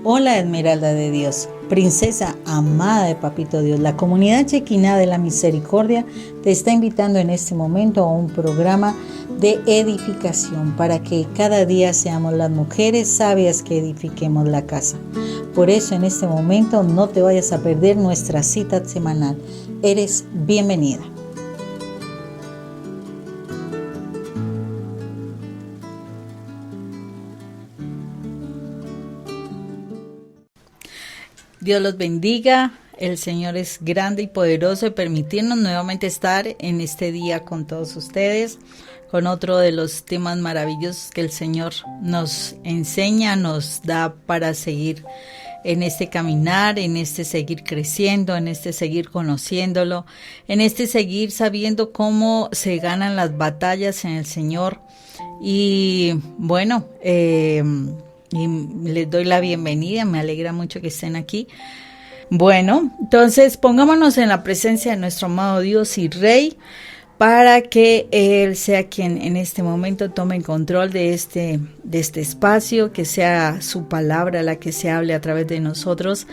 Hola Esmeralda de Dios, princesa amada de Papito Dios. La comunidad Chequiná de la Misericordia te está invitando en este momento a un programa de edificación para que cada día seamos las mujeres sabias que edifiquemos la casa. Por eso en este momento no te vayas a perder nuestra cita semanal. Eres bienvenida. Dios los bendiga. El Señor es grande y poderoso de permitirnos nuevamente estar en este día con todos ustedes, con otro de los temas maravillosos que el Señor nos enseña, nos da para seguir en este caminar, en este seguir creciendo, en este seguir conociéndolo, en este seguir sabiendo cómo se ganan las batallas en el Señor. Y bueno, y les doy la bienvenida, me alegra mucho que estén aquí. Bueno, entonces pongámonos en la presencia de nuestro amado Dios y Rey para que Él sea quien en este momento tome el control de este espacio, que sea su palabra la que se hable a través de nosotros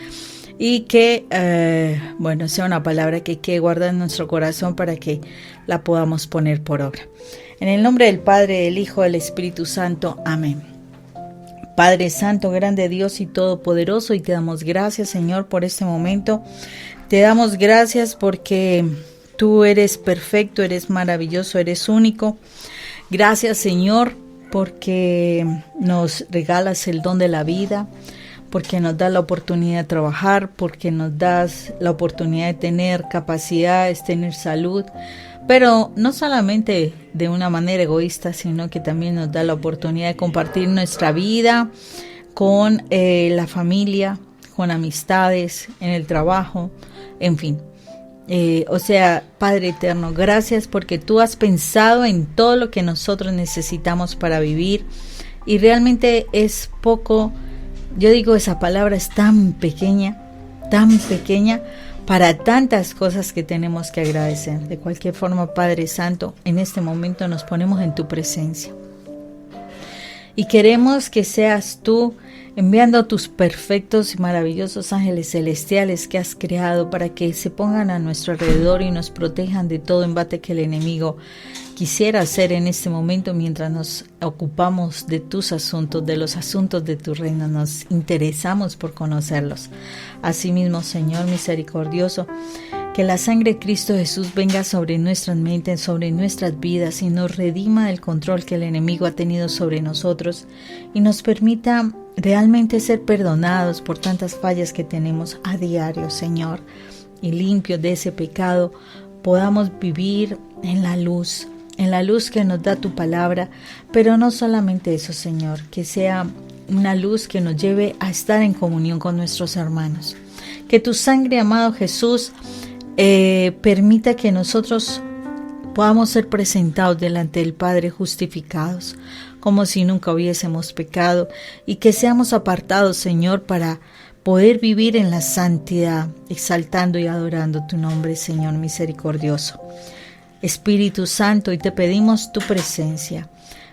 y que, sea una palabra que quede guardada en nuestro corazón para que la podamos poner por obra. En el nombre del Padre, del Hijo, del Espíritu Santo. Amén. Padre Santo, grande Dios y todopoderoso, y te damos gracias, Señor, por este momento. Te damos gracias porque tú eres perfecto, eres maravilloso, eres único. Gracias, Señor, porque nos regalas el don de la vida, porque nos das la oportunidad de trabajar, porque nos das la oportunidad de tener capacidades, tener salud, pero no solamente de una manera egoísta, sino que también nos da la oportunidad de compartir nuestra vida con la familia, con amistades, en el trabajo, en fin. Padre eterno, gracias porque tú has pensado en todo lo que nosotros necesitamos para vivir y realmente es poco. Yo digo, esa palabra es tan pequeña para tantas cosas que tenemos que agradecer. De cualquier forma, Padre Santo, en este momento nos ponemos en tu presencia. Y queremos que seas tú enviando tus perfectos y maravillosos ángeles celestiales que has creado para que se pongan a nuestro alrededor y nos protejan de todo embate que el enemigo quisiera hacer en este momento mientras nos ocupamos de tus asuntos, de los asuntos de tu reino, nos interesamos por conocerlos. Asimismo, Señor misericordioso, que la sangre de Cristo Jesús venga sobre nuestras mentes, sobre nuestras vidas y nos redima del control que el enemigo ha tenido sobre nosotros y nos permita realmente ser perdonados por tantas fallas que tenemos a diario, Señor, y limpios de ese pecado podamos vivir en la luz que nos da tu palabra, pero no solamente eso, Señor, que sea una luz que nos lleve a estar en comunión con nuestros hermanos. Que tu sangre, amado Jesús, permita que nosotros podamos ser presentados delante del Padre justificados, como si nunca hubiésemos pecado, y que seamos apartados, Señor, para poder vivir en la santidad, exaltando y adorando tu nombre, Señor misericordioso. Espíritu Santo, y te pedimos tu presencia.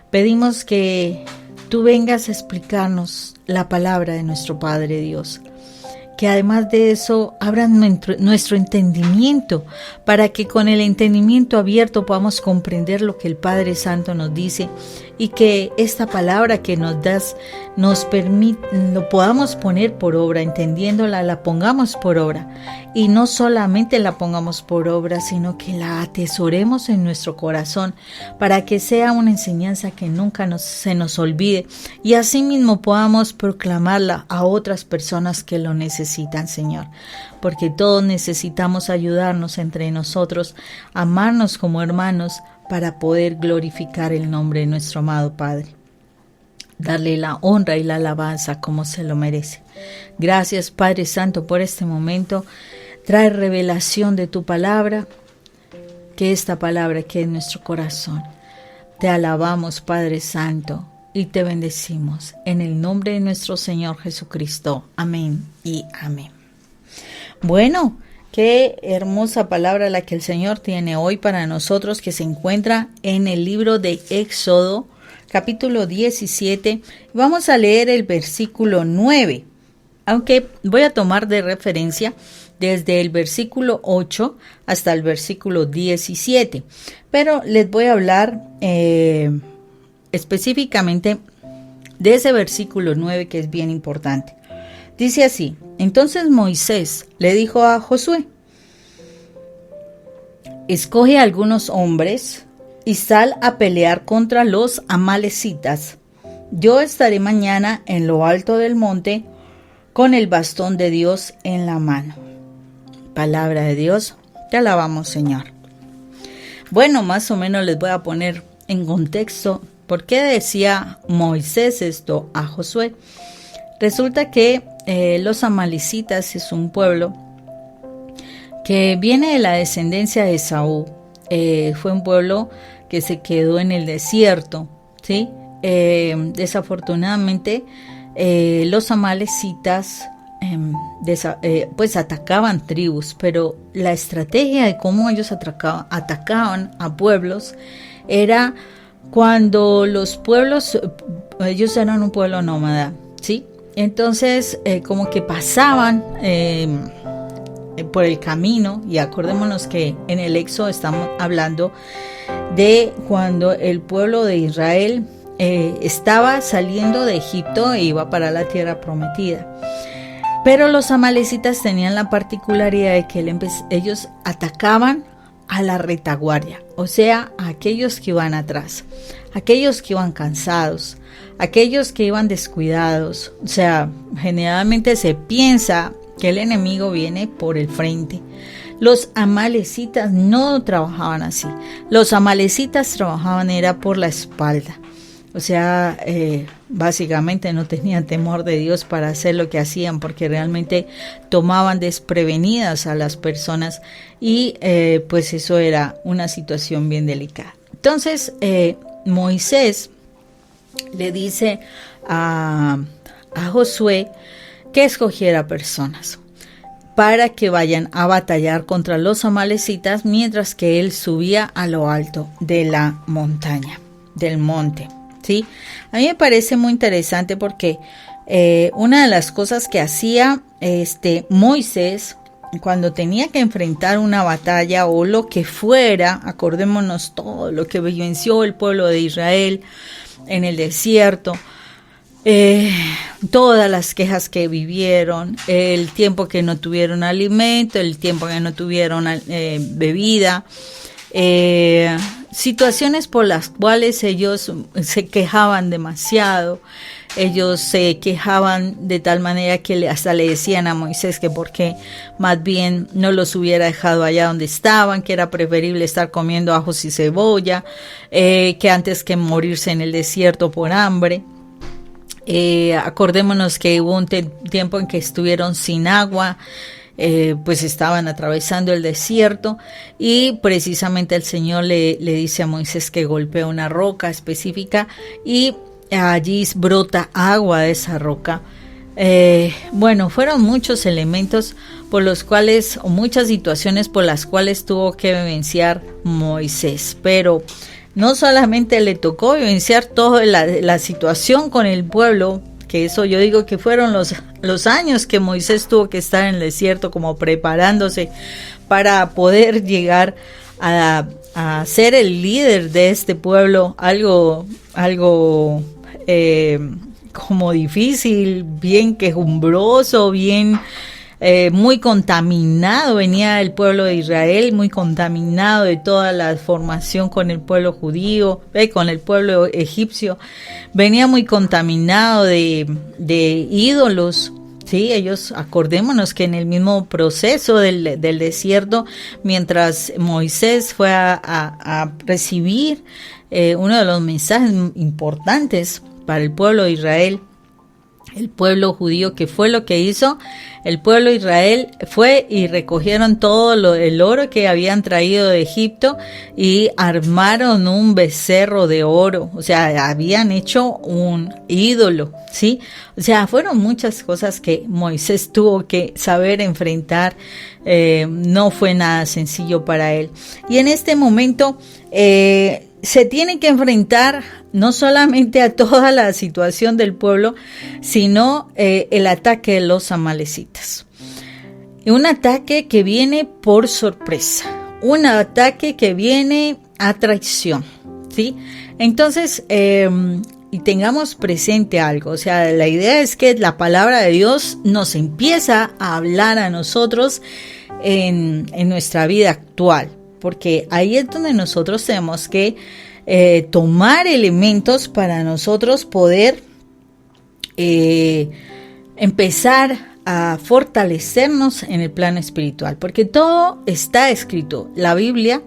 Pedimos que tú vengas a explicarnos la palabra de nuestro Padre Dios. Que además de eso abran nuestro entendimiento para que con el entendimiento abierto podamos comprender lo que el Padre Santo nos dice y que esta palabra que nos das nos permite, lo podamos poner por obra, entendiéndola, la pongamos por obra y no solamente la pongamos por obra, sino que la atesoremos en nuestro corazón para que sea una enseñanza que nunca se nos olvide y asimismo podamos proclamarla a otras personas que lo necesitan, Señor, porque todos necesitamos ayudarnos entre nosotros, amarnos como hermanos para poder glorificar el nombre de nuestro amado Padre, darle la honra y la alabanza como se lo merece. Gracias, Padre Santo, por este momento. Trae revelación de tu palabra, que esta palabra quede en nuestro corazón. Te alabamos, Padre Santo, y te bendecimos en el nombre de nuestro Señor Jesucristo. Amén y amén. Bueno, qué hermosa palabra la que el Señor tiene hoy para nosotros, que se encuentra en el libro de Éxodo, capítulo 17. Vamos a leer el versículo 9. aunque voy a tomar de referencia desde el versículo 8 hasta el versículo 17, pero les voy a hablar específicamente de ese versículo 9 que es bien importante. Dice así: entonces Moisés le dijo a Josué: escoge a algunos hombres y sal a pelear contra los amalecitas. Yo estaré mañana en lo alto del monte con el bastón de Dios en la mano. Palabra de Dios, te alabamos, Señor. Bueno, más o menos les voy a poner en contexto por qué decía Moisés esto a Josué. Resulta que los amalecitas es un pueblo que viene de la descendencia de Esaú. Fue un pueblo que se quedó en el desierto, ¿sí? Desafortunadamente, los amalecitas pues atacaban tribus, pero la estrategia de cómo ellos atacaban a pueblos era cuando los pueblos, ellos eran un pueblo nómada, ¿sí? Entonces, como que pasaban por el camino, y acordémonos que en el Éxodo estamos hablando de cuando el pueblo de Israel estaba saliendo de Egipto e iba para la tierra prometida. Pero los amalecitas tenían la particularidad de que ellos atacaban a la retaguardia, o sea, a aquellos que iban atrás, aquellos que iban cansados, aquellos que iban descuidados. O sea, generalmente se piensa que el enemigo viene por el frente. Los amalecitas no trabajaban así. Los amalecitas trabajaban era por la espalda. O sea, básicamente no tenían temor de Dios para hacer lo que hacían, porque realmente tomaban desprevenidas a las personas y pues eso era una situación bien delicada. Entonces, Moisés le dice a Josué que escogiera personas para que vayan a batallar contra los amalecitas mientras que él subía a lo alto de la montaña, del monte, ¿sí? A mí me parece muy interesante porque una de las cosas que hacía Moisés cuando tenía que enfrentar una batalla o lo que fuera, acordémonos todo lo que vivenció el pueblo de Israel en el desierto, todas las quejas que vivieron, el tiempo que no tuvieron alimento, el tiempo que no tuvieron bebida, situaciones por las cuales ellos se quejaban demasiado. Ellos se quejaban de tal manera que hasta le decían a Moisés que porque más bien no los hubiera dejado allá donde estaban, que era preferible estar comiendo ajos y cebolla, que antes que morirse en el desierto por hambre. Acordémonos que hubo un tiempo en que estuvieron sin agua, pues estaban atravesando el desierto y precisamente el Señor le dice a Moisés que golpea una roca específica y allí brota agua de esa roca. Bueno, fueron muchos elementos por los cuales, o muchas situaciones por las cuales tuvo que vivenciar Moisés, pero no solamente le tocó vivenciar toda la situación con el pueblo, que eso yo digo que fueron los años que Moisés tuvo que estar en el desierto como preparándose para poder llegar a ser el líder de este pueblo, algo como difícil, bien quejumbroso, bien muy contaminado venía el pueblo de Israel, muy contaminado de toda la formación con el pueblo judío, con el pueblo egipcio, venía muy contaminado de ídolos. Sí, ellos, acordémonos que en el mismo proceso del desierto, mientras Moisés fue a recibir uno de los mensajes importantes para el pueblo de Israel, el pueblo judío, que fue lo que hizo el pueblo de Israel, fue y recogieron todo el oro que habían traído de Egipto y armaron un becerro de oro, o sea, habían hecho un ídolo, ¿sí? O sea, fueron muchas cosas que Moisés tuvo que saber enfrentar, no fue nada sencillo para él. Y en este momento se tiene que enfrentar no solamente a toda la situación del pueblo, sino el ataque de los amalecitas. Un ataque que viene por sorpresa, un ataque que viene a traición, ¿sí? Entonces, y tengamos presente algo, o sea, la idea es que la palabra de Dios nos empieza a hablar a nosotros en nuestra vida actual, porque ahí es donde nosotros tenemos que tomar elementos para nosotros poder empezar a fortalecernos en el plano espiritual, porque todo está escrito. La Biblia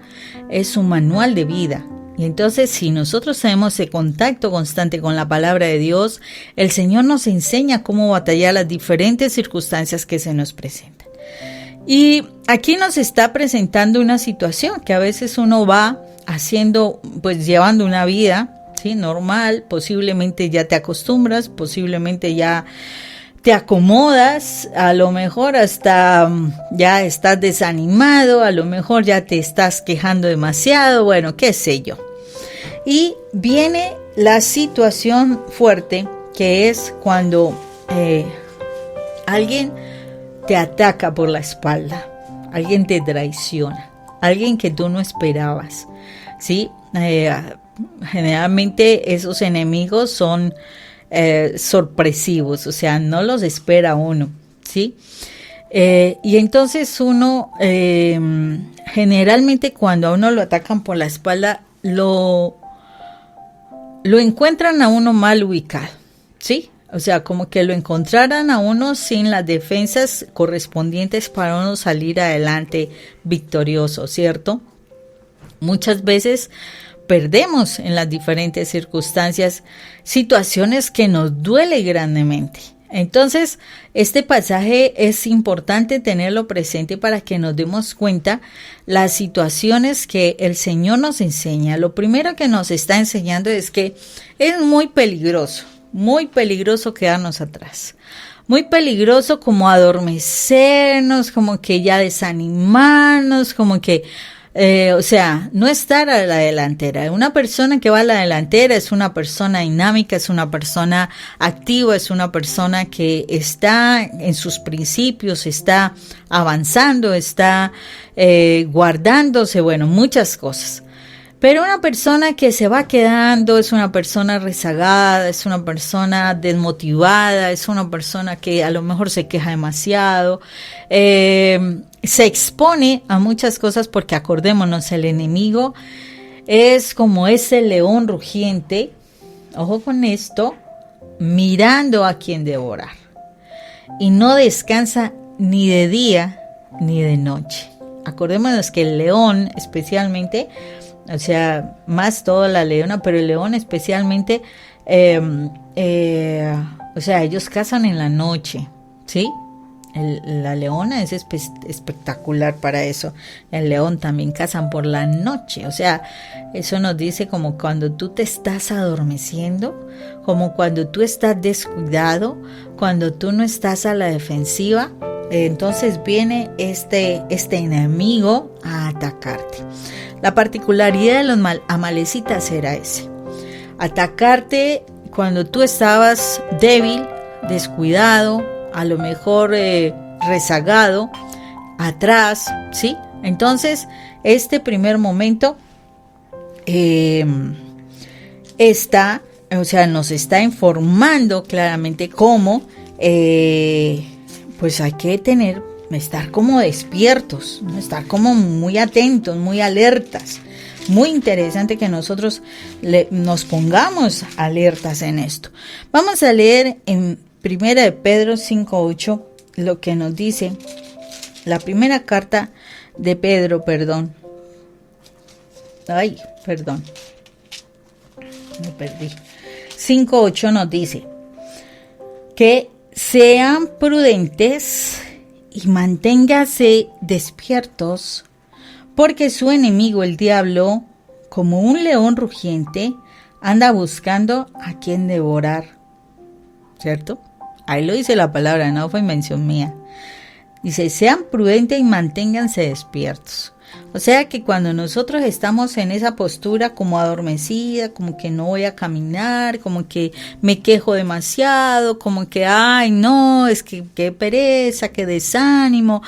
es un manual de vida. Y entonces, si nosotros tenemos ese contacto constante con la palabra de Dios, el Señor nos enseña cómo batallar las diferentes circunstancias que se nos presentan. Y aquí nos está presentando una situación que a veces uno va haciendo, pues llevando una vida, ¿sí?, normal. Posiblemente ya te acostumbras, posiblemente ya te acomodas, a lo mejor hasta ya estás desanimado, a lo mejor ya te estás quejando demasiado, bueno, qué sé yo. Y viene la situación fuerte, que es cuando alguien te ataca por la espalda, alguien te traiciona, alguien que tú no esperabas, ¿sí? Generalmente esos enemigos son sorpresivos, o sea, no los espera uno, ¿sí? Y entonces uno, generalmente cuando a uno lo atacan por la espalda, lo encuentran a uno mal ubicado, ¿sí? O sea, como que lo encontraran a uno sin las defensas correspondientes para uno salir adelante victorioso, ¿cierto? Muchas veces perdemos en las diferentes circunstancias situaciones que nos duele grandemente. Entonces, este pasaje es importante tenerlo presente para que nos demos cuenta las situaciones que el Señor nos enseña. Lo primero que nos está enseñando es que es muy peligroso quedarnos atrás. Muy peligroso como adormecernos, como que ya desanimarnos, como que o sea, no estar a la delantera. Una persona que va a la delantera es una persona dinámica, es una persona activa, es una persona que está en sus principios, está avanzando, está guardándose, bueno, muchas cosas. Pero una persona que se va quedando es una persona rezagada, es una persona desmotivada, es una persona que a lo mejor se queja demasiado, se expone a muchas cosas porque acordémonos, el enemigo es como ese león rugiente, ojo con esto, mirando a quien devorar. Y no descansa ni de día ni de noche. Acordémonos que el león especialmente, o sea, más toda la leona, pero el león especialmente, o sea, ellos cazan en la noche, ¿sí? La leona es espectacular para eso. El león también cazan por la noche. O sea, eso nos dice como cuando tú te estás adormeciendo, como cuando tú estás descuidado, cuando tú no estás a la defensiva, entonces viene este enemigo a atacarte. La particularidad de los amalecitas era ese: atacarte cuando tú estabas débil, descuidado, a lo mejor rezagado, atrás, ¿sí? Entonces, este primer momento nos está informando claramente cómo pues hay que estar como despiertos, ¿no? Estar como muy atentos, muy alertas. Muy interesante que nosotros nos pongamos alertas en esto. Vamos a leer en Primera de Pedro 5:8 lo que nos dice la primera carta de Pedro, me perdí. 5:8 nos dice que sean prudentes y manténganse despiertos, porque su enemigo, el diablo, como un león rugiente, anda buscando a quien devorar. ¿Cierto? Ahí lo dice la palabra, no fue invención mía. Dice, sean prudentes y manténganse despiertos. O sea que cuando nosotros estamos en esa postura como adormecida, como que no voy a caminar, como que me quejo demasiado, como que, ay, no, es que qué pereza, qué desánimo,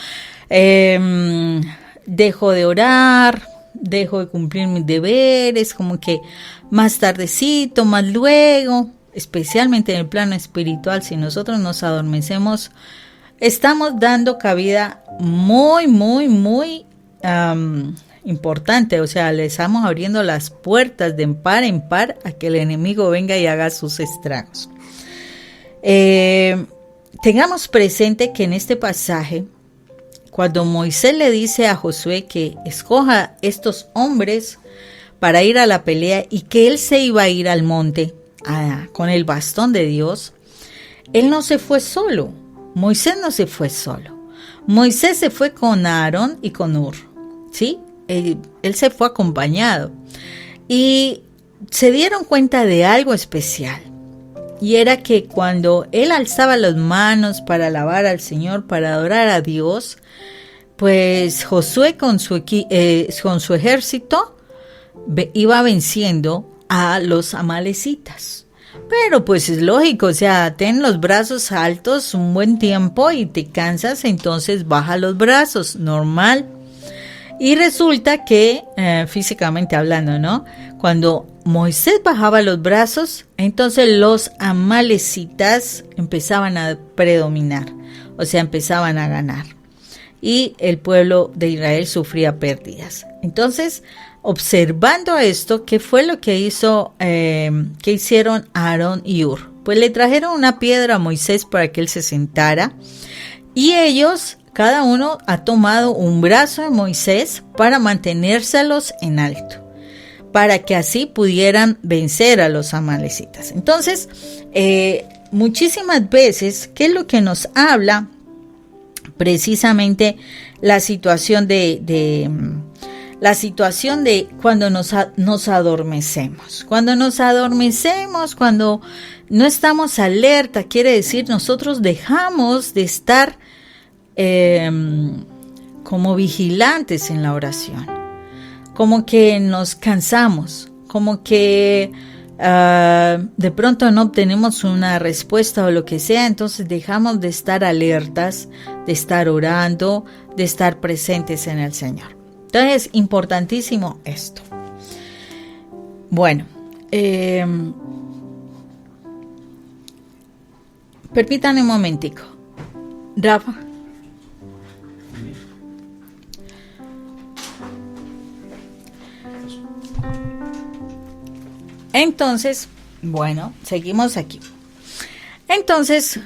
dejo de orar, dejo de cumplir mis deberes, como que más tardecito, más luego, especialmente en el plano espiritual, si nosotros nos adormecemos, estamos dando cabida muy importante, o sea, le estamos abriendo las puertas de par en par a que el enemigo venga y haga sus estragos. Tengamos presente que en este pasaje, cuando Moisés le dice a Josué que escoja estos hombres para ir a la pelea y que él se iba a ir al monte con el bastón de Dios, él no se fue solo. Moisés no se fue solo. Moisés se fue con Aarón y con Hur, ¿sí? Él se fue acompañado. Y se dieron cuenta de algo especial. Y era que cuando él alzaba las manos para alabar al Señor, para adorar a Dios, pues Josué con su ejército iba venciendo a los amalecitas. Pero pues es lógico, o sea, ten los brazos altos un buen tiempo y te cansas, entonces baja los brazos, normal. Y resulta que, físicamente hablando, ¿no? Cuando Moisés bajaba los brazos, entonces los amalecitas empezaban a predominar, o sea, empezaban a ganar. Y el pueblo de Israel sufría pérdidas. Entonces, observando esto, ¿qué fue lo que hicieron Aarón y Hur? Pues le trajeron una piedra a Moisés para que él se sentara. Y ellos, cada uno ha tomado un brazo de Moisés para mantenérselos en alto, para que así pudieran vencer a los amalecitas. Entonces, muchísimas veces, ¿qué es lo que nos habla? Precisamente la situación de cuando nos adormecemos. Cuando nos adormecemos, cuando no estamos alerta, quiere decir nosotros dejamos de estar como vigilantes en la oración. Como que nos cansamos, como que de pronto no obtenemos una respuesta o lo que sea, entonces dejamos de estar alertas, de estar orando, de estar presentes en el Señor. Entonces es importantísimo esto. Bueno, permítanme un momentico. Rafa. Entonces, bueno, seguimos aquí. Entonces,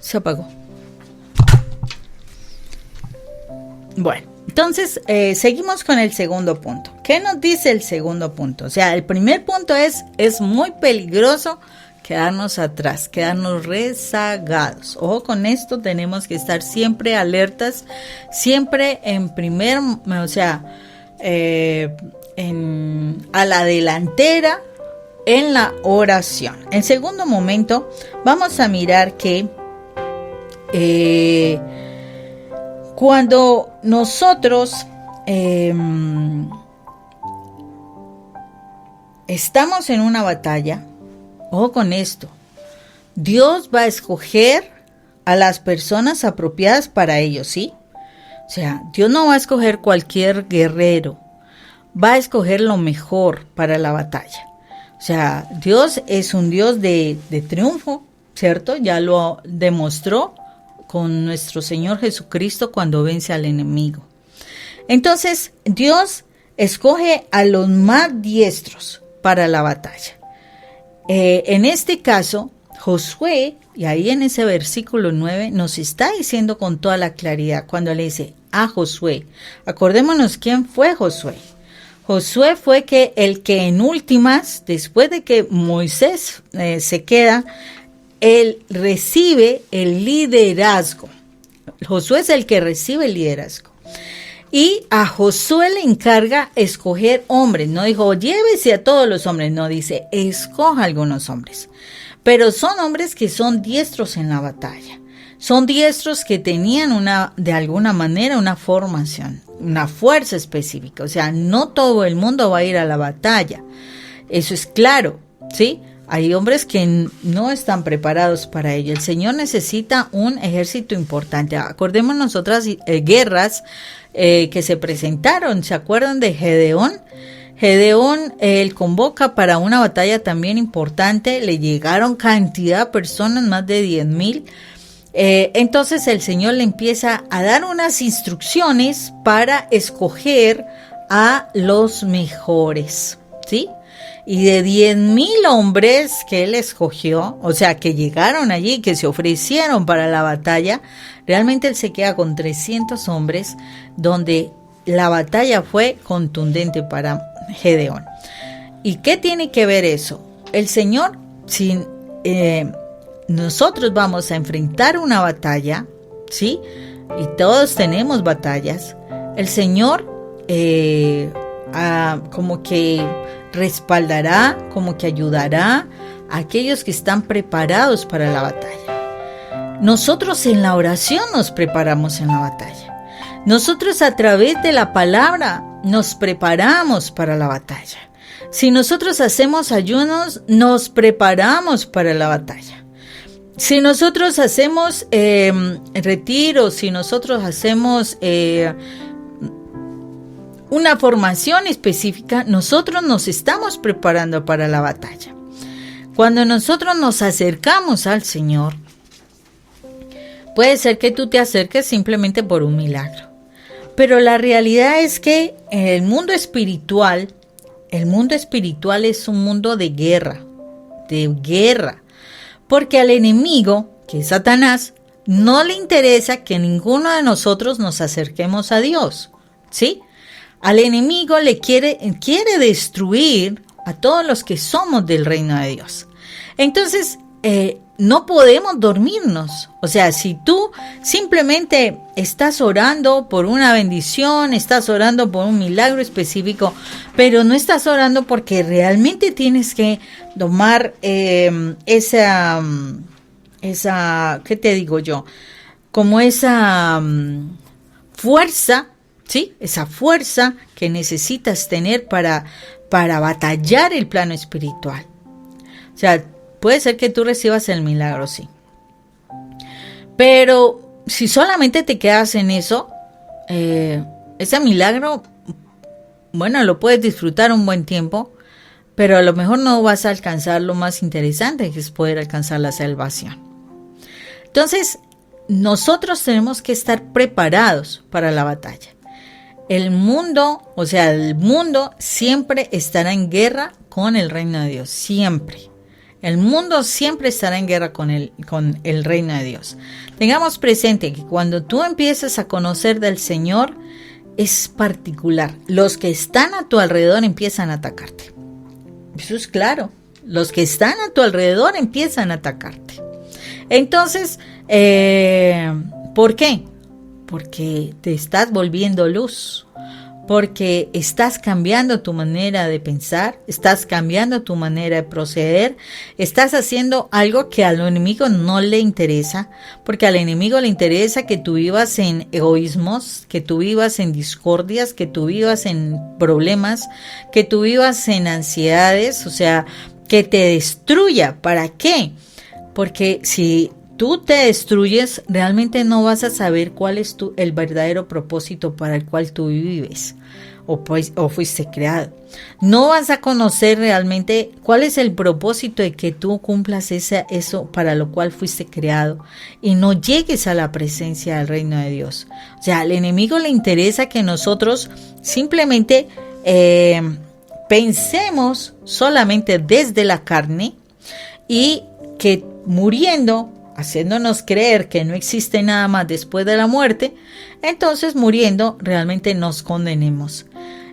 se apagó. Bueno, entonces seguimos con el segundo punto. ¿Qué nos dice el segundo punto? O sea, el primer punto es muy peligroso quedarnos atrás, quedarnos rezagados. Ojo con esto, tenemos que estar siempre alertas, siempre a la delantera, en la oración. En segundo momento, vamos a mirar que cuando nosotros estamos en una batalla, ojo con esto, Dios va a escoger a las personas apropiadas para ello, ¿sí? O sea, Dios no va a escoger cualquier guerrero, va a escoger lo mejor para la batalla. O sea, Dios es un Dios de triunfo, ¿cierto? Ya lo demostró con nuestro Señor Jesucristo cuando vence al enemigo. Entonces, Dios escoge a los más diestros para la batalla. En este caso, Josué, y ahí en ese versículo 9, nos está diciendo con toda la claridad cuando le dice a Josué. Acordémonos quién fue Josué. Josué fue el que en últimas, después de que Moisés se queda, él recibe el liderazgo. Josué es el que recibe el liderazgo. Y a Josué le encarga escoger hombres. No dijo, llévese a todos los hombres. No, dice, escoja algunos hombres. Pero son hombres que son diestros en la batalla. Son diestros que tenían de alguna manera una formación, una fuerza específica. O sea, no todo el mundo va a ir a la batalla. Eso es claro, ¿sí? Hay hombres que no están preparados para ello. El Señor necesita un ejército importante. Acordémonos otras guerras que se presentaron. ¿Se acuerdan de Gedeón? Gedeón, él convoca para una batalla también importante. Le llegaron cantidad de personas, más de 10,000. Entonces el Señor le empieza a dar unas instrucciones para escoger a los mejores, ¿sí? Y de 10,000 hombres que él escogió, o sea, que llegaron allí, que se ofrecieron para la batalla, realmente él se queda con 300 hombres, donde la batalla fue contundente para Gedeón. ¿Y qué tiene que ver eso? El Señor, sin nosotros vamos a enfrentar una batalla, ¿sí? Y todos tenemos batallas. El Señor como que respaldará, como que ayudará a aquellos que están preparados para la batalla. Nosotros en la oración nos preparamos en la batalla. Nosotros a través de la palabra nos preparamos para la batalla. Si nosotros hacemos ayunos, nos preparamos para la batalla. Si nosotros hacemos retiros, si nosotros hacemos una formación específica, nosotros nos estamos preparando para la batalla. Cuando nosotros nos acercamos al Señor, puede ser que tú te acerques simplemente por un milagro. Pero la realidad es que en el mundo espiritual es un mundo de guerra. Porque al enemigo, que es Satanás, no le interesa que ninguno de nosotros nos acerquemos a Dios, ¿sí? Al enemigo le quiere destruir a todos los que somos del reino de Dios. Entonces, no podemos dormirnos. O sea, si tú simplemente estás orando por una bendición, estás orando por un milagro específico, pero no estás orando porque realmente tienes que tomar esa, ¿qué te digo yo? Como esa fuerza, ¿sí? Esa fuerza que necesitas tener para batallar el plano espiritual. O sea, puede ser que tú recibas el milagro, sí. Pero si solamente te quedas en eso, ese milagro, bueno, lo puedes disfrutar un buen tiempo, pero a lo mejor no vas a alcanzar lo más interesante, que es poder alcanzar la salvación. Entonces, nosotros tenemos que estar preparados para la batalla. El mundo siempre estará en guerra con el reino de Dios, siempre. El mundo siempre estará en guerra con el reino de Dios. Tengamos presente que cuando tú empiezas a conocer del Señor, es particular. Los que están a tu alrededor empiezan a atacarte. Eso es claro. Los que están a tu alrededor empiezan a atacarte. Entonces, ¿por qué? Porque te estás volviendo luz. Porque estás cambiando tu manera de pensar, estás cambiando tu manera de proceder, estás haciendo algo que al enemigo no le interesa, porque al enemigo le interesa que tú vivas en egoísmos, que tú vivas en discordias, que tú vivas en problemas, que tú vivas en ansiedades, o sea, que te destruya. ¿Para qué? Porque si tú te destruyes, realmente no vas a saber cuál es el verdadero propósito para el cual tú vives o fuiste creado. No vas a conocer realmente cuál es el propósito de que tú cumplas eso para lo cual fuiste creado y no llegues a la presencia del reino de Dios. O sea, al enemigo le interesa que nosotros simplemente pensemos solamente desde la carne y que muriendo, haciéndonos creer que no existe nada más después de la muerte, entonces muriendo realmente nos condenemos.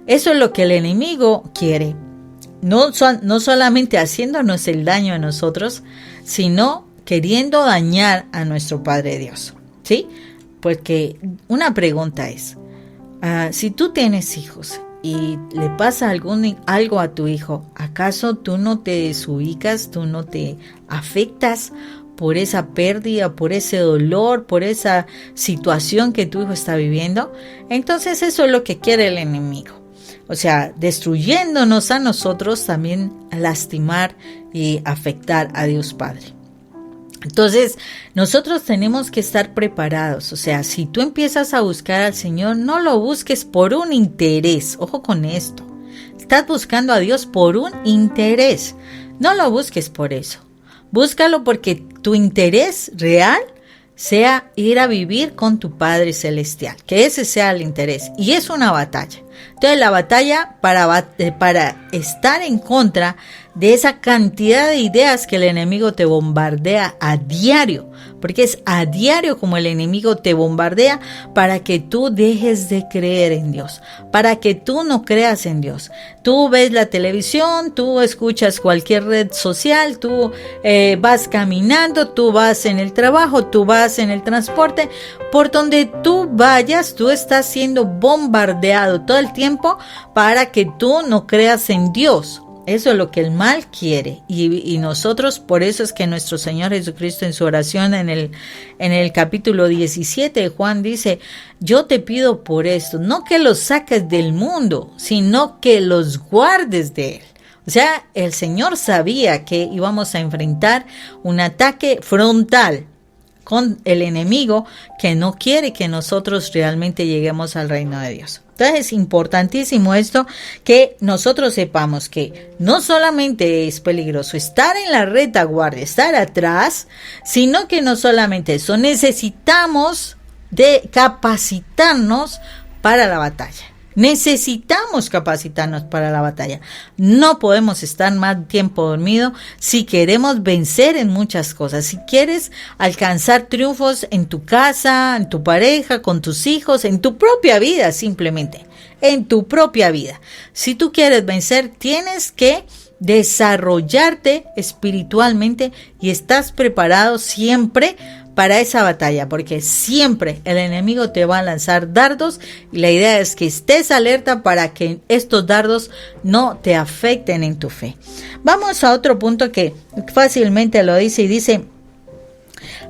Eso es lo que el enemigo quiere, no solamente haciéndonos el daño a nosotros, sino queriendo dañar a nuestro Padre Dios, ¿sí? Porque una pregunta es, si tú tienes hijos y le pasa algo a tu hijo, ¿acaso tú no te desubicas, tú no te afectas por esa pérdida, por ese dolor, por esa situación que tu hijo está viviendo. Entonces eso es lo que quiere el enemigo. O sea, destruyéndonos a nosotros, también lastimar y afectar a Dios Padre. Entonces, nosotros tenemos que estar preparados. O sea, si tú empiezas a buscar al Señor, no lo busques por un interés. Ojo con esto. Estás buscando a Dios por un interés. No lo busques por eso. Búscalo porque tu interés real sea ir a vivir con tu Padre Celestial. Que ese sea el interés. Y es una batalla. Entonces, la batalla para estar en contra de esa cantidad de ideas que el enemigo te bombardea a diario, porque es a diario como el enemigo te bombardea para que tú dejes de creer en Dios, para que tú no creas en Dios. Tú ves la televisión, tú escuchas cualquier red social, tú vas caminando, tú vas en el trabajo, tú vas en el transporte, por donde tú vayas, tú estás siendo bombardeado todo el tiempo para que tú no creas en Dios. Eso es lo que el mal quiere, y nosotros, por eso es que nuestro Señor Jesucristo en su oración en el capítulo 17 de Juan dice: yo te pido por esto, no que los saques del mundo, sino que los guardes de él. O sea, el Señor sabía que íbamos a enfrentar un ataque frontal con el enemigo que no quiere que nosotros realmente lleguemos al reino de Dios. Entonces es importantísimo esto, que nosotros sepamos que no solamente es peligroso estar en la retaguardia, estar atrás, sino que no solamente eso, necesitamos de capacitarnos para la batalla. Necesitamos capacitarnos para la batalla. No podemos estar más tiempo dormido si queremos vencer en muchas cosas. Si quieres alcanzar triunfos en tu casa, en tu pareja, con tus hijos, en tu propia vida, simplemente, en tu propia vida. Si tú quieres vencer, tienes que desarrollarte espiritualmente y estás preparado siempre para esa batalla, porque siempre el enemigo te va a lanzar dardos y la idea es que estés alerta para que estos dardos no te afecten en tu fe. Vamos a otro punto que fácilmente lo dice y dice: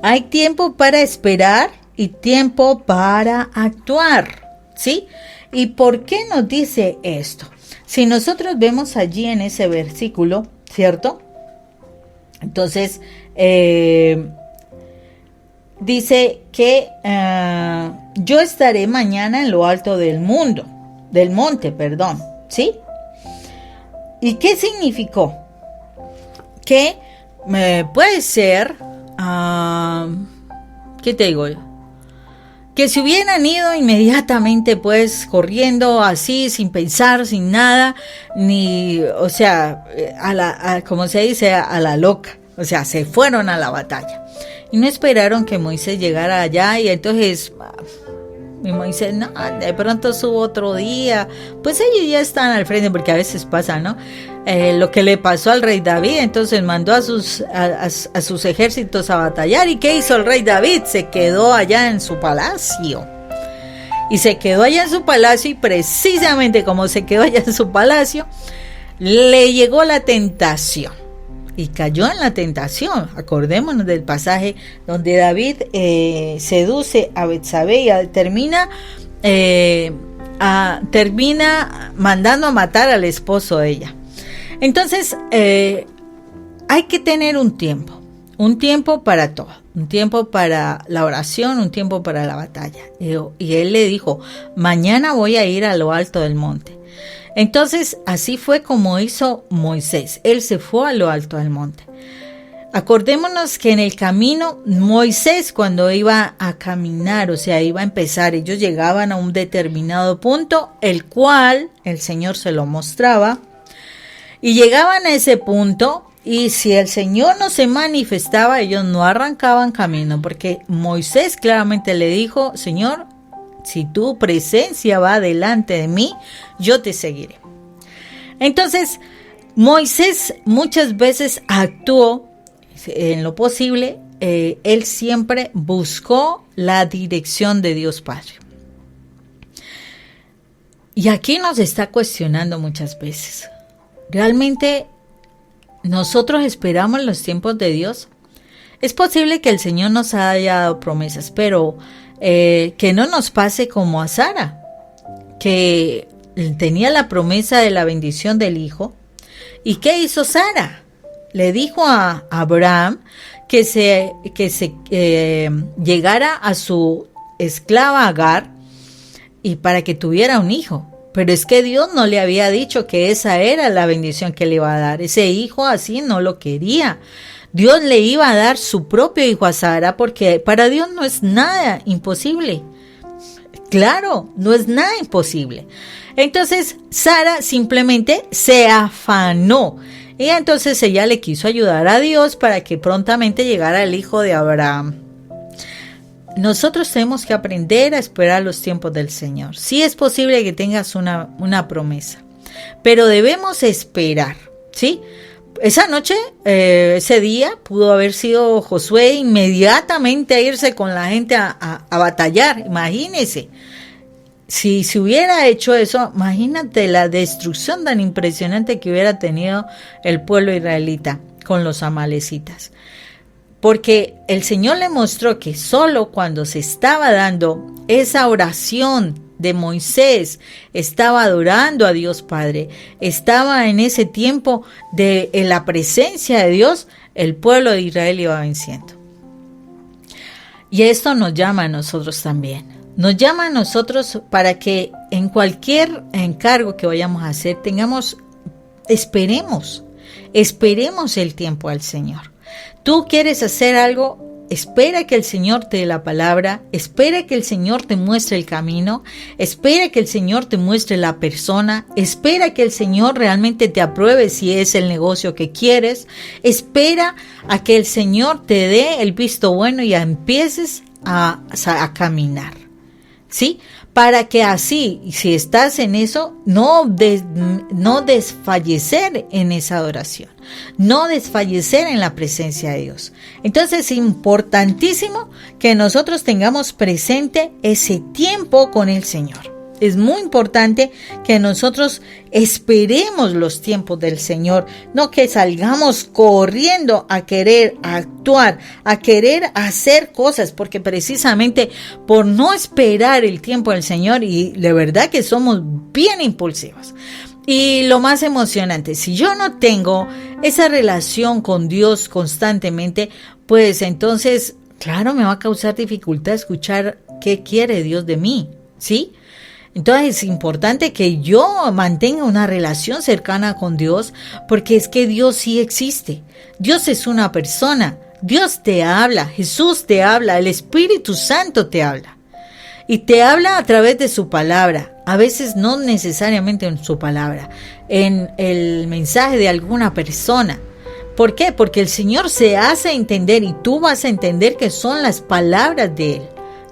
hay tiempo para esperar y tiempo para actuar, ¿sí? ¿Y por qué nos dice esto? Si nosotros vemos allí en ese versículo, ¿cierto? Entonces, dice que yo estaré mañana en lo alto del monte, ¿sí? ¿Y qué significó? Que puede ser, ¿qué te digo yo? Que si hubieran ido inmediatamente, pues, corriendo así, sin pensar, sin nada, ni, o sea, como se dice, a la loca, o sea, se fueron a la batalla. Y no esperaron que Moisés llegara allá, y entonces Moisés, no, de pronto subo otro día. Pues ellos ya están al frente, porque a veces pasa, ¿no? Lo que le pasó al rey David, entonces mandó a sus ejércitos a batallar. ¿Y qué hizo el rey David? Se quedó allá en su palacio. Y se quedó allá en su palacio, y precisamente como se quedó allá en su palacio, le llegó la tentación. Y cayó en la tentación. Acordémonos del pasaje donde David seduce a Betsabé y termina mandando a matar al esposo de ella. Entonces, hay que tener un tiempo para todo, un tiempo para la oración, un tiempo para la batalla. Y él le dijo: mañana voy a ir a lo alto del monte. Entonces, así fue como hizo Moisés. Él se fue a lo alto del monte. Acordémonos que en el camino, Moisés, cuando iba a caminar, o sea, iba a empezar, ellos llegaban a un determinado punto, el cual el Señor se lo mostraba, y llegaban a ese punto, y si el Señor no se manifestaba, ellos no arrancaban camino, porque Moisés claramente le dijo: Señor, si tu presencia va delante de mí, yo te seguiré. Entonces, Moisés muchas veces actuó en lo posible. Él siempre buscó la dirección de Dios Padre. Y aquí nos está cuestionando muchas veces. ¿Realmente nosotros esperamos los tiempos de Dios? Es posible que el Señor nos haya dado promesas, pero que no nos pase como a Sara, que tenía la promesa de la bendición del hijo. ¿Y qué hizo Sara? Le dijo a Abraham que se llegara a su esclava Agar y para que tuviera un hijo. Pero es que Dios no le había dicho que esa era la bendición que le iba a dar. Ese hijo así no lo quería. Dios le iba a dar su propio hijo a Sara porque para Dios no es nada imposible. Claro, no es nada imposible. Entonces Sara simplemente se afanó. Y entonces ella le quiso ayudar a Dios para que prontamente llegara el hijo de Abraham. Nosotros tenemos que aprender a esperar los tiempos del Señor. Sí es posible que tengas una promesa, pero debemos esperar, ¿sí? Esa noche, ese día, pudo haber sido Josué inmediatamente a irse con la gente a batallar. Imagínese, si se hubiera hecho eso, imagínate la destrucción tan impresionante que hubiera tenido el pueblo israelita con los amalecitas. Porque el Señor le mostró que solo cuando se estaba dando esa oración de Moisés, estaba adorando a Dios Padre, estaba en ese tiempo en la presencia de Dios, el pueblo de Israel iba venciendo. Y esto nos llama a nosotros también. Nos llama a nosotros para que en cualquier encargo que vayamos a hacer, esperemos el tiempo al Señor. Tú quieres hacer algo, espera que el Señor te dé la palabra, espera que el Señor te muestre el camino, espera que el Señor te muestre la persona, espera que el Señor realmente te apruebe si es el negocio que quieres, espera a que el Señor te dé el visto bueno y empieces a caminar, ¿sí? Para que así, si estás en eso, no desfallecer en esa adoración, no desfallecer en la presencia de Dios. Entonces es importantísimo que nosotros tengamos presente ese tiempo con el Señor. Es muy importante que nosotros esperemos los tiempos del Señor, no que salgamos corriendo a querer actuar, a querer hacer cosas, porque precisamente por no esperar el tiempo del Señor, y de verdad que somos bien impulsivos. Y lo más emocionante, si yo no tengo esa relación con Dios constantemente, pues entonces, claro, me va a causar dificultad escuchar qué quiere Dios de mí, ¿sí? Entonces es importante que yo mantenga una relación cercana con Dios, porque es que Dios sí existe. Dios es una persona. Dios te habla, Jesús te habla, el Espíritu Santo te habla. Y te habla a través de su palabra. A veces no necesariamente en su palabra, en el mensaje de alguna persona. ¿Por qué? Porque el Señor se hace entender y tú vas a entender que son las palabras de Él.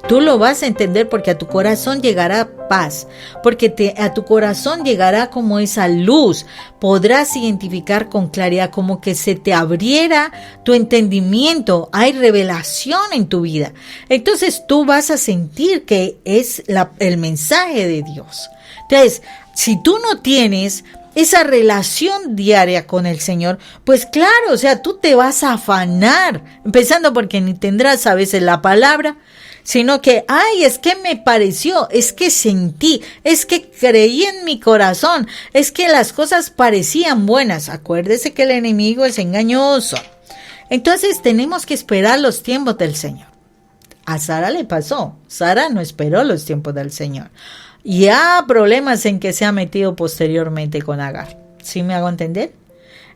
Tú lo vas a entender porque a tu corazón llegará paz, porque a tu corazón llegará como esa luz. Podrás identificar con claridad, como que se te abriera tu entendimiento. Hay revelación en tu vida. Entonces tú vas a sentir que es el mensaje de Dios. Entonces, si tú no tienes esa relación diaria con el Señor, pues claro, o sea, tú te vas a afanar, empezando porque ni tendrás a veces la palabra, sino que, ay, es que me pareció, es que sentí, es que creí en mi corazón, es que las cosas parecían buenas. Acuérdese que el enemigo es engañoso. Entonces tenemos que esperar los tiempos del Señor. A Sara le pasó, Sara no esperó los tiempos del Señor. Y hay problemas en que se ha metido posteriormente con Agar. ¿Sí me hago entender?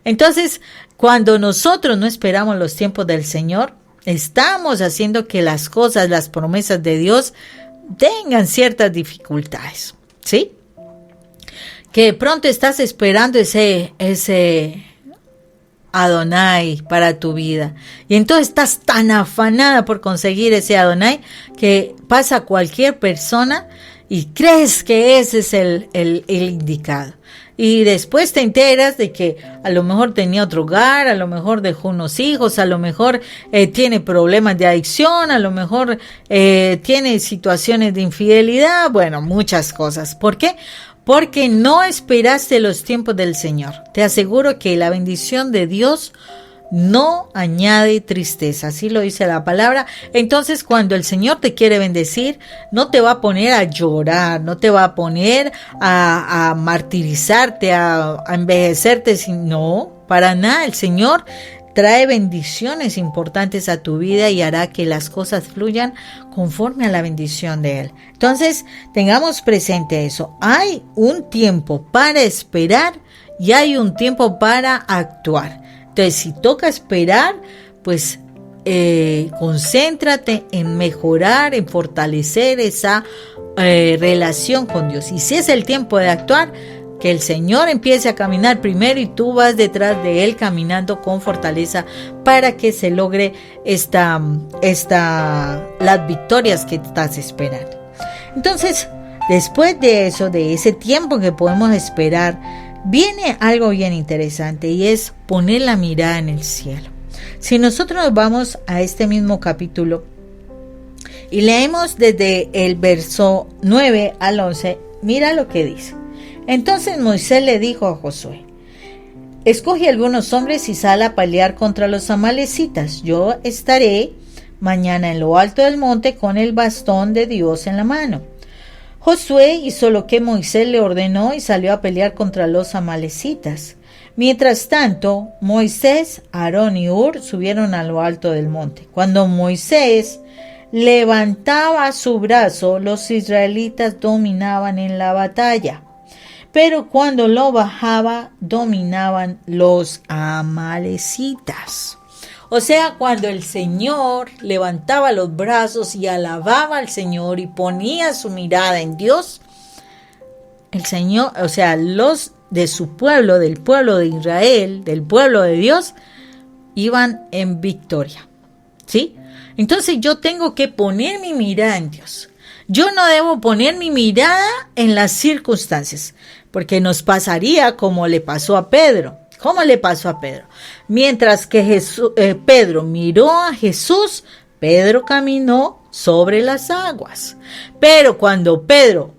Entonces, cuando nosotros no esperamos los tiempos del Señor, estamos haciendo que las cosas, las promesas de Dios tengan ciertas dificultades, ¿sí? Que de pronto estás esperando ese Adonai para tu vida. Y entonces estás tan afanada por conseguir ese Adonai que pasa cualquier persona y crees que ese es el indicado. Y después te enteras de que a lo mejor tenía otro hogar, a lo mejor dejó unos hijos, a lo mejor tiene problemas de adicción, a lo mejor tiene situaciones de infidelidad, bueno, muchas cosas. ¿Por qué? Porque no esperaste los tiempos del Señor. Te aseguro que la bendición de Dios no añade tristeza, así lo dice la palabra. Entonces, cuando el Señor te quiere bendecir, no te va a poner a llorar, no te va a poner a martirizarte, a envejecerte, no, para nada. El Señor trae bendiciones importantes a tu vida y hará que las cosas fluyan conforme a la bendición de Él. Entonces, tengamos presente eso. Hay un tiempo para esperar y hay un tiempo para actuar. Entonces, si toca esperar, pues concéntrate en mejorar, en fortalecer esa relación con Dios. Y si es el tiempo de actuar, que el Señor empiece a caminar primero y tú vas detrás de Él caminando con fortaleza para que se logre las victorias que estás esperando. Entonces, después de eso, de ese tiempo que podemos esperar, viene algo bien interesante y es poner la mirada en el cielo. Si nosotros nos vamos a este mismo capítulo y leemos desde el verso 9 al 11, mira lo que dice. Entonces Moisés le dijo a Josué: escoge algunos hombres y sal a pelear contra los amalecitas. Yo estaré mañana en lo alto del monte con el bastón de Dios en la mano. Josué hizo lo que Moisés le ordenó y salió a pelear contra los amalecitas. Mientras tanto, Moisés, Aarón y Hur subieron a lo alto del monte. Cuando Moisés levantaba su brazo, los israelitas dominaban en la batalla. Pero cuando lo bajaba, dominaban los amalecitas. O sea, cuando el Señor levantaba los brazos y alababa al Señor y ponía su mirada en Dios, el Señor, o sea, los de su pueblo, del pueblo de Israel, del pueblo de Dios, iban en victoria. ¿Sí? Entonces yo tengo que poner mi mirada en Dios. Yo no debo poner mi mirada en las circunstancias, porque nos pasaría como le pasó a Pedro. ¿Cómo le pasó a Pedro? Mientras que Pedro miró a Jesús, Pedro caminó sobre las aguas. Pero cuando Pedro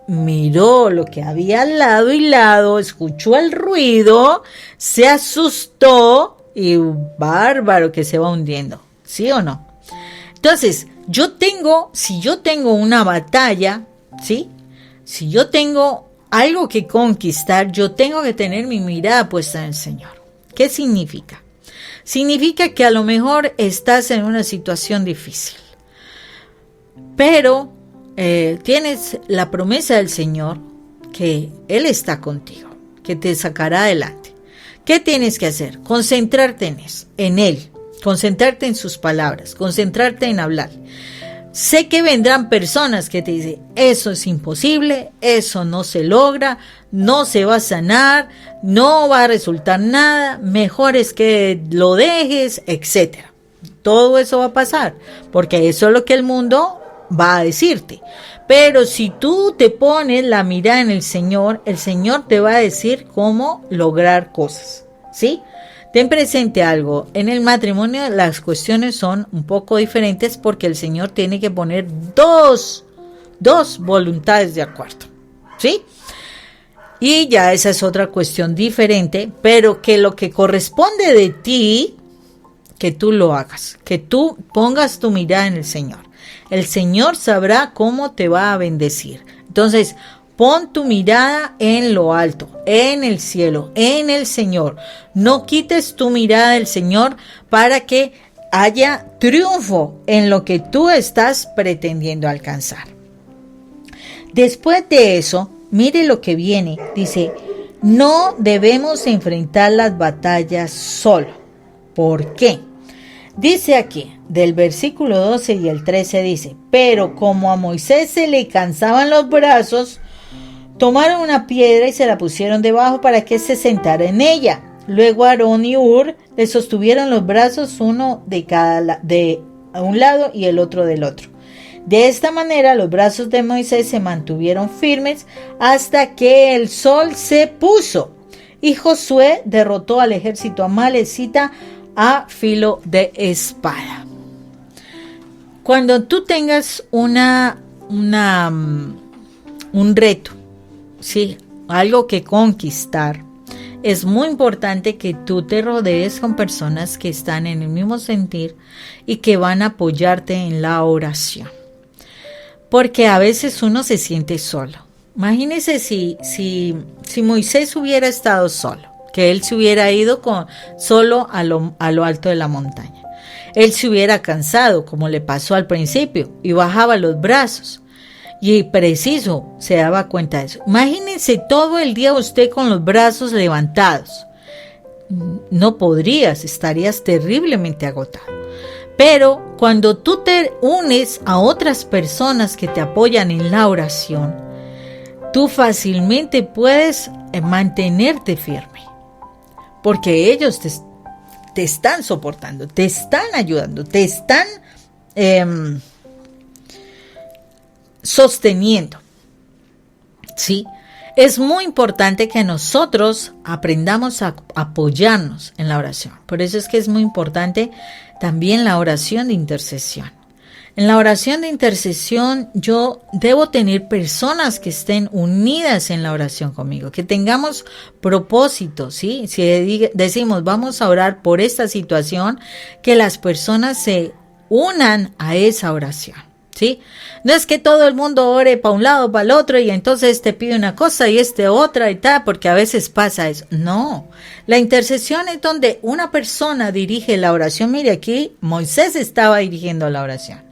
miró lo que había al lado y lado, escuchó el ruido, se asustó y bárbaro que se va hundiendo. ¿Sí o no? Entonces, si yo tengo una batalla, ¿sí? Si yo tengo algo que conquistar, yo tengo que tener mi mirada puesta en el Señor. ¿Qué significa? Significa que a lo mejor estás en una situación difícil, pero tienes la promesa del Señor que Él está contigo, que te sacará adelante. ¿Qué tienes que hacer? Concentrarte en Él, concentrarte en sus palabras, concentrarte en hablar. Sé que vendrán personas que te dicen, eso es imposible, eso no se logra, no se va a sanar, no va a resultar nada, mejor es que lo dejes, etc. Todo eso va a pasar, porque eso es lo que el mundo va a decirte. Pero si tú te pones la mirada en el Señor te va a decir cómo lograr cosas, ¿sí? Ten presente algo, en el matrimonio las cuestiones son un poco diferentes porque el Señor tiene que poner dos voluntades de acuerdo, ¿sí? Y ya esa es otra cuestión diferente, pero que lo que corresponde de ti, que tú lo hagas, que tú pongas tu mirada en el Señor. El Señor sabrá cómo te va a bendecir. Entonces, pon tu mirada en lo alto, en el cielo, en el Señor. No quites tu mirada del Señor para que haya triunfo en lo que tú estás pretendiendo alcanzar. Después de eso, mire lo que viene. Dice, no debemos enfrentar las batallas solo. ¿Por qué? Dice aquí, del versículo 12 y el 13 dice, pero como a Moisés se le cansaban los brazos, tomaron una piedra y se la pusieron debajo para que se sentara en ella. Luego Aarón y Hur le sostuvieron los brazos, uno de un lado y el otro del otro. De esta manera los brazos de Moisés se mantuvieron firmes hasta que el sol se puso. Y Josué derrotó al ejército amalecita a filo de espada. Cuando tú tengas un reto, ¿sí? Algo que conquistar, es muy importante que tú te rodees con personas que están en el mismo sentir y que van a apoyarte en la oración. Porque a veces uno se siente solo. Imagínese si Moisés hubiera estado solo, que él se hubiera ido solo a lo alto de la montaña. Él se hubiera cansado, como le pasó al principio, y bajaba los brazos. Y preciso, se daba cuenta de eso. Imagínense todo el día usted con los brazos levantados. No podrías, estarías terriblemente agotado. Pero cuando tú te unes a otras personas que te apoyan en la oración, tú fácilmente puedes mantenerte firme. Porque ellos te están soportando, te están ayudando, te están sosteniendo. ¿Sí? Es muy importante que nosotros aprendamos a apoyarnos en la oración. Por eso es que es muy importante también la oración de intercesión. En la oración de intercesión yo debo tener personas que estén unidas en la oración conmigo, que tengamos propósitos, ¿sí? Si decimos vamos a orar por esta situación, que las personas se unan a esa oración, ¿sí? No es que todo el mundo ore para un lado, para el otro, y entonces te pide una cosa y otra y tal, porque a veces pasa eso. No, la intercesión es donde una persona dirige la oración. Mire, aquí Moisés estaba dirigiendo la oración.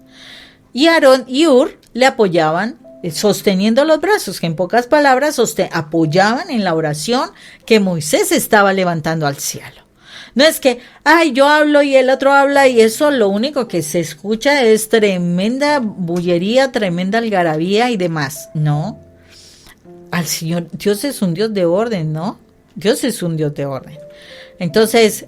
Y Aarón y Hur le apoyaban sosteniendo los brazos, que en pocas palabras apoyaban en la oración que Moisés estaba levantando al cielo. No es que, yo hablo y el otro habla y eso lo único que se escucha es tremenda bullería, tremenda algarabía y demás. No, al Señor, Dios es un Dios de orden, ¿no? Dios es un Dios de orden. Entonces,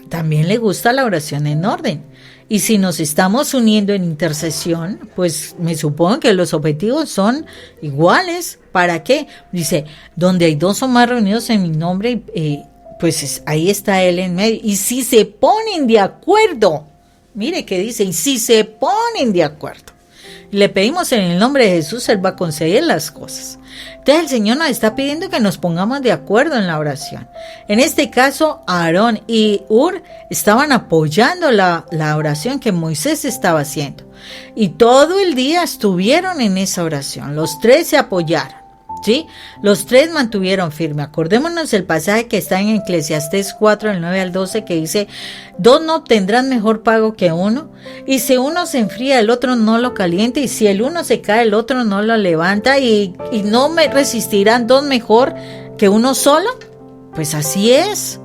también le gusta la oración en orden. Y si nos estamos uniendo en intercesión, pues me supongo que los objetivos son iguales. ¿Para qué? Dice, donde hay dos o más reunidos en mi nombre, pues ahí está Él en medio. Y si se ponen de acuerdo, mire que dice, y si se ponen de acuerdo, le pedimos en el nombre de Jesús, Él va a conseguir las cosas. Entonces el Señor nos está pidiendo que nos pongamos de acuerdo en la oración. En este caso, Aarón y Hur estaban apoyando la oración que Moisés estaba haciendo. Y todo el día estuvieron en esa oración. Los tres se apoyaron, ¿sí? Los tres mantuvieron firme. Acordémonos el pasaje que está en Eclesiastés 4, del 9 al 12, que dice, dos no obtendrán mejor pago que uno, y si uno se enfría, el otro no lo calienta, y si el uno se cae, el otro no lo levanta, y no me resistirán dos mejor que uno solo. Pues así es.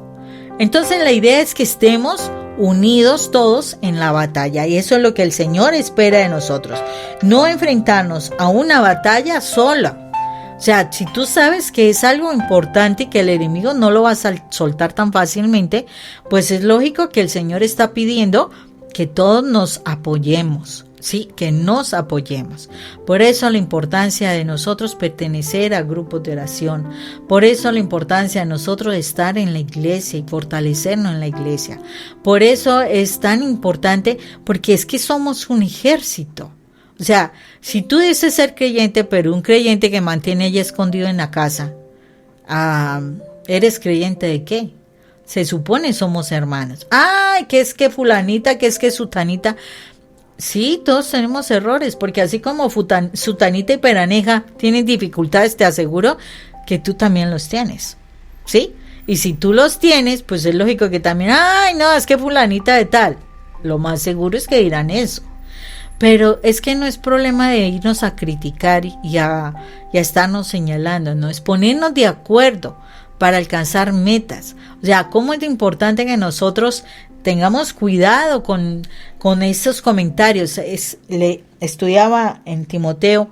Entonces la idea es que estemos unidos todos en la batalla, y eso es lo que el Señor espera de nosotros. No enfrentarnos a una batalla sola. O sea, si tú sabes que es algo importante y que el enemigo no lo va a soltar tan fácilmente, pues es lógico que el Señor está pidiendo que todos nos apoyemos, ¿sí? Que nos apoyemos. Por eso la importancia de nosotros pertenecer a grupos de oración. Por eso la importancia de nosotros estar en la iglesia y fortalecernos en la iglesia. Por eso es tan importante, porque es que somos un ejército. O sea, si tú dices ser creyente, pero un creyente que mantiene allí escondido en la casa, ¿eres creyente de qué? Se supone somos hermanos. ¡Ay! Que es que fulanita, que es que sutanita. Sí, todos tenemos errores, porque así como sutanita y peraneja tienen dificultades, te aseguro que tú también los tienes, ¿sí? Y si tú los tienes, pues es lógico que también, ¡ay, no, es que fulanita de tal! Lo más seguro es que dirán eso. Pero es que no es problema de irnos a criticar y a estarnos señalando, no, es ponernos de acuerdo para alcanzar metas. O sea, cómo es importante que nosotros tengamos cuidado con esos comentarios. Le estudiaba en Timoteo,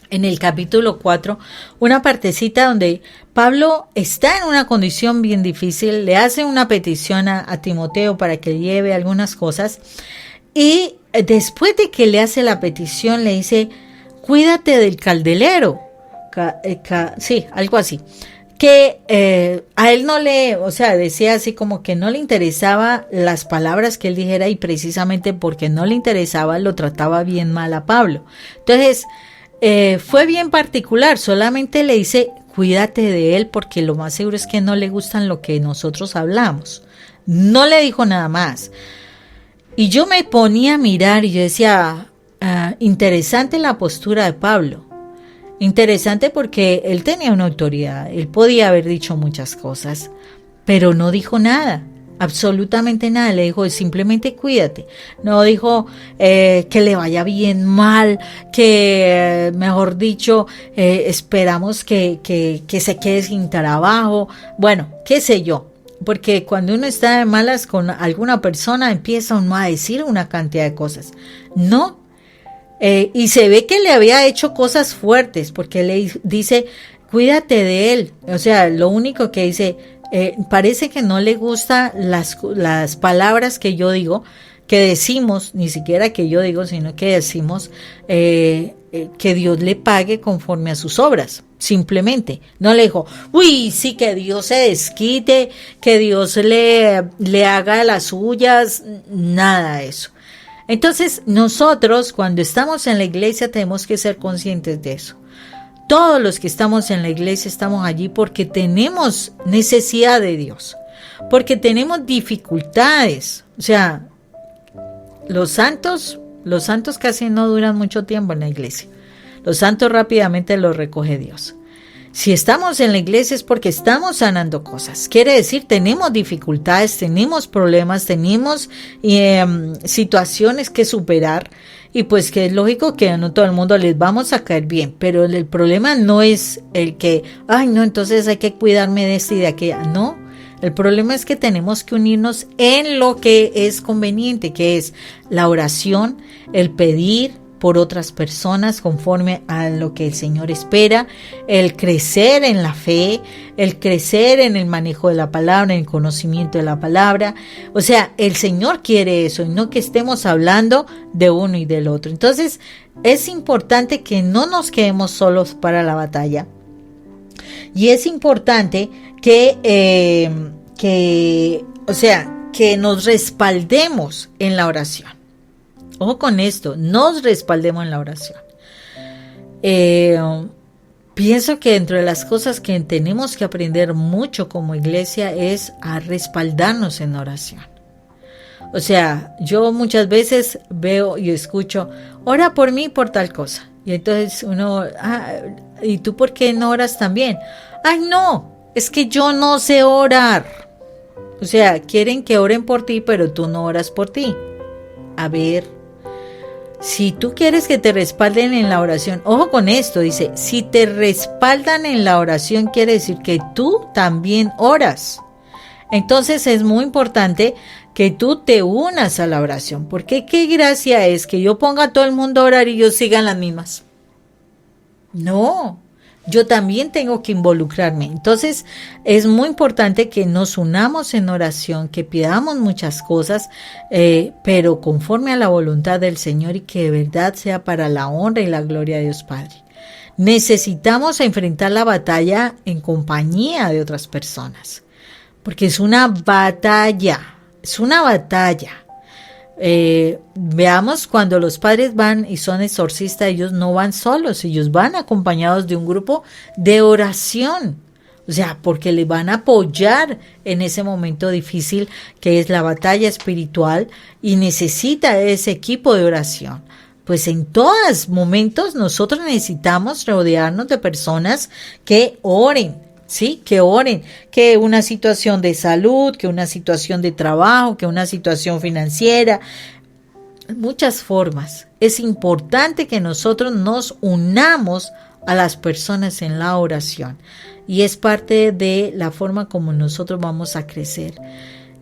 en el capítulo 4, una partecita donde Pablo está en una condición bien difícil, le hace una petición a Timoteo para que lleve algunas cosas, y después de que le hace la petición, le dice, cuídate del caldelero, sí, algo así, que a él no le, o sea, decía así como que no le interesaba las palabras que él dijera, y precisamente porque no le interesaba, lo trataba bien mal a Pablo. Entonces, fue bien particular, solamente le dice, cuídate de él porque lo más seguro es que no le gustan lo que nosotros hablamos. No le dijo nada más. Y yo me ponía a mirar y yo decía, interesante la postura de Pablo. Interesante porque él tenía una autoridad, él podía haber dicho muchas cosas, pero no dijo nada, absolutamente nada. Le dijo simplemente cuídate. No dijo que le vaya bien mal, que mejor dicho esperamos que se quede sin trabajo. Bueno, qué sé yo, porque cuando uno está de malas con alguna persona empieza uno a decir una cantidad de cosas. No. Y se ve que le había hecho cosas fuertes, porque le dice, cuídate de él. O sea, lo único que dice, parece que no le gustan las palabras que yo digo, que decimos, ni siquiera que yo digo, sino que decimos, que Dios le pague conforme a sus obras. Simplemente, no le dijo, uy, sí, que Dios se desquite, que Dios le haga las suyas, nada de eso. Entonces, nosotros cuando estamos en la iglesia tenemos que ser conscientes de eso. Todos los que estamos en la iglesia estamos allí porque tenemos necesidad de Dios, porque tenemos dificultades. O sea, los santos casi no duran mucho tiempo en la iglesia. Los santos rápidamente los recoge Dios. Si estamos en la iglesia es porque estamos sanando cosas. Quiere decir, tenemos dificultades, tenemos problemas, tenemos situaciones que superar. Y pues que es lógico que no todo el mundo les vamos a caer bien. Pero el problema no es el que, ay no, entonces hay que cuidarme de este y de aquella. No, el problema es que tenemos que unirnos en lo que es conveniente, que es la oración, el pedir por otras personas conforme a lo que el Señor espera, el crecer en la fe, el crecer en el manejo de la palabra, en el conocimiento de la palabra. O sea, el Señor quiere eso y no que estemos hablando de uno y del otro. Entonces, es importante que no nos quedemos solos para la batalla. Y es importante que nos respaldemos en la oración. Ojo con esto, nos respaldemos en la oración. Pienso que dentro de las cosas que tenemos que aprender mucho como iglesia es a respaldarnos en oración. O sea, yo muchas veces veo y escucho, ora por mí por tal cosa. Y entonces uno, ¿y tú por qué no oras también? Ay, no, es que yo no sé orar. O sea, quieren que oren por ti, pero tú no oras por ti. A ver. Si tú quieres que te respalden en la oración, ojo con esto, dice, si te respaldan en la oración quiere decir que tú también oras. Entonces es muy importante que tú te unas a la oración, porque qué gracia es que yo ponga a todo el mundo a orar y yo siga en las mismas. No, yo también tengo que involucrarme. Entonces es muy importante que nos unamos en oración, que pidamos muchas cosas, pero conforme a la voluntad del Señor y que de verdad sea para la honra y la gloria de Dios Padre. Necesitamos enfrentar la batalla en compañía de otras personas, porque es una batalla, es una batalla. Veamos cuando los padres van y son exorcistas, ellos no van solos, ellos van acompañados de un grupo de oración, o sea, porque le van a apoyar en ese momento difícil que es la batalla espiritual y necesita ese equipo de oración. Pues en todos momentos nosotros necesitamos rodearnos de personas que oren. Sí, que oren, que una situación de salud, que una situación de trabajo, que una situación financiera, muchas formas. Es importante que nosotros nos unamos a las personas en la oración y es parte de la forma como nosotros vamos a crecer.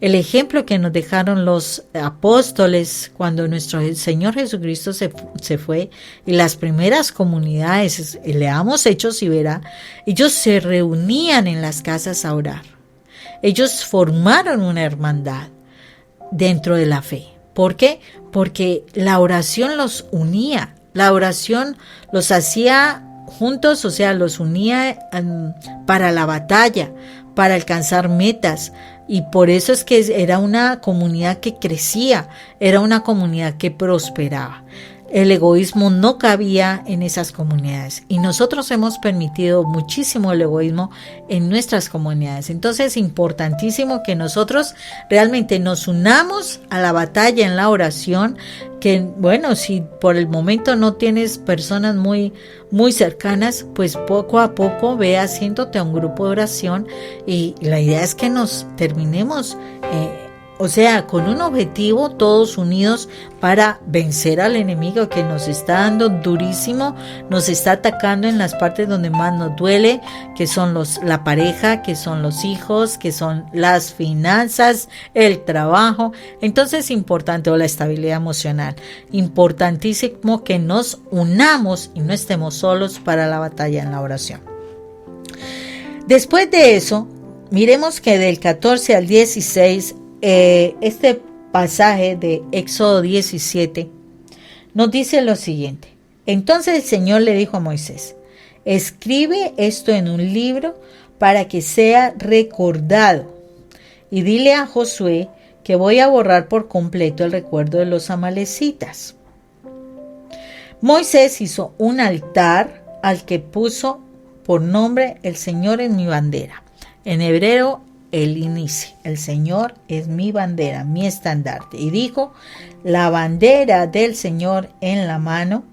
El ejemplo que nos dejaron los apóstoles cuando nuestro Señor Jesucristo se fue y las primeras comunidades, leamos Hechos y verá, ellos se reunían en las casas a orar. Ellos formaron una hermandad dentro de la fe. ¿Por qué? Porque la oración los unía, la oración los hacía juntos, o sea, los unía para la batalla, para alcanzar metas. Y por eso es que era una comunidad que crecía, era una comunidad que prosperaba. el egoísmo no cabía en esas comunidades y nosotros hemos permitido muchísimo el egoísmo en nuestras comunidades. Entonces es importantísimo que nosotros realmente nos unamos a la batalla en la oración, que bueno, si por el momento no tienes personas muy cercanas, pues poco a poco ve haciéndote a un grupo de oración y la idea es que nos terminemos con un objetivo, todos unidos para vencer al enemigo que nos está dando durísimo, nos está atacando en las partes donde más nos duele, que son la pareja, que son los hijos, que son las finanzas, el trabajo. Entonces es importante, o la estabilidad emocional, importantísimo que nos unamos y no estemos solos para la batalla en la oración. Después de eso, miremos que del 14 al 16, este pasaje de Éxodo 17 nos dice lo siguiente. Entonces el Señor le dijo a Moisés: escribe esto en un libro para que sea recordado, y dile a Josué que voy a borrar por completo el recuerdo de los amalecitas. Moisés hizo un altar al que puso por nombre: el Señor es mi bandera. En hebreo, el inicio, el Señor es mi bandera, mi estandarte. Y dijo: la bandera del Señor en la mano,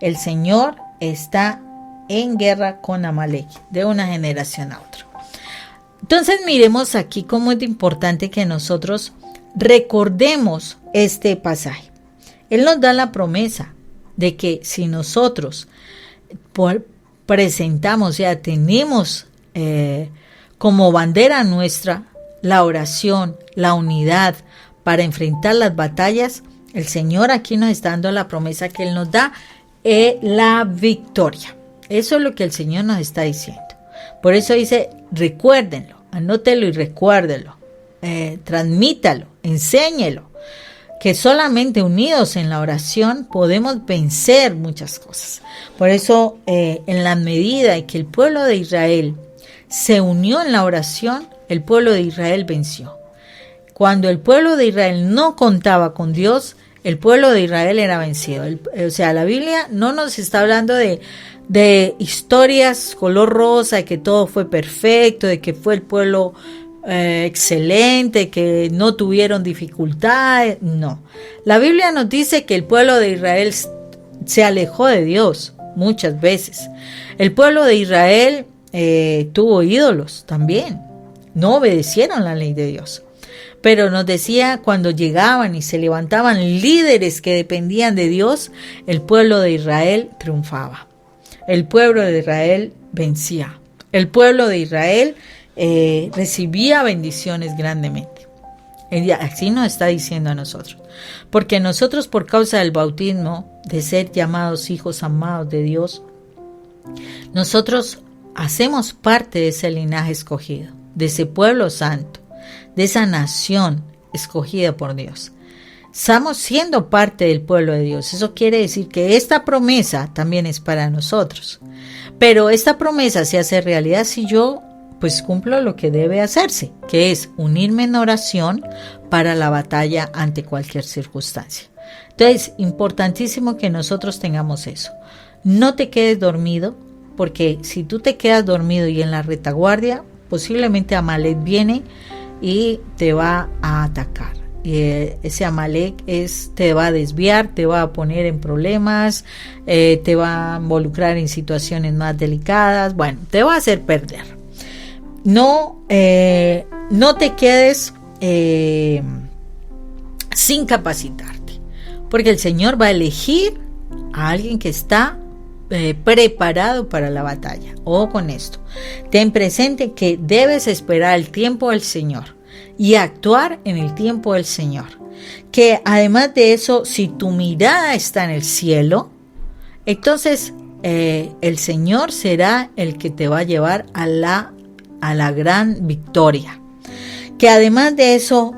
el Señor está en guerra con Amalek, de una generación a otra. Entonces miremos aquí cómo es importante que nosotros recordemos este pasaje. Él nos da la promesa de que si nosotros presentamos, ya tenemos como bandera nuestra la oración, la unidad para enfrentar las batallas, el Señor aquí nos está dando la promesa que Él nos da la victoria. Eso es lo que el Señor nos está diciendo. Por eso dice: recuérdenlo, anótelo y recuérdenlo, transmítalo, enséñelo, que solamente unidos en la oración podemos vencer muchas cosas. Por eso, en la medida en que el pueblo de Israel se unió en la oración, el pueblo de Israel venció. Cuando el pueblo de Israel no contaba con Dios, el pueblo de Israel era vencido. La Biblia no nos está hablando de historias color rosa, de que todo fue perfecto, de que fue el pueblo excelente, que no tuvieron dificultades. No. La Biblia nos dice que el pueblo de Israel se alejó de Dios muchas veces. El pueblo de Israel tuvo ídolos también, no obedecieron la ley de Dios, pero nos decía, cuando llegaban y se levantaban líderes que dependían de Dios, el pueblo de Israel triunfaba, el pueblo de Israel vencía, el pueblo de Israel recibía bendiciones grandemente. Así nos está diciendo a nosotros, porque nosotros, por causa del bautismo, de ser llamados hijos amados de Dios, nosotros hacemos parte de ese linaje escogido, de ese pueblo santo, de esa nación escogida por Dios. Estamos siendo parte del pueblo de Dios. Eso quiere decir que esta promesa también es para nosotros. Pero esta promesa se hace realidad si yo cumplo lo que debe hacerse, que es unirme en oración para la batalla ante cualquier circunstancia. Entonces, importantísimo que nosotros tengamos eso. No te quedes dormido, porque si tú te quedas dormido y en la retaguardia, posiblemente Amalek viene y te va a atacar. Y ese Amalek te va a desviar, te va a poner en problemas, te va a involucrar en situaciones más delicadas, te va a hacer perder. No te quedes sin capacitarte, porque el Señor va a elegir a alguien que está preparado para la batalla. Ojo con esto. Ten presente que debes esperar el tiempo del Señor y actuar en el tiempo del Señor. Que además de eso, si tu mirada está en el cielo, entonces el Señor será el que te va a llevar a la gran victoria. Que además de eso,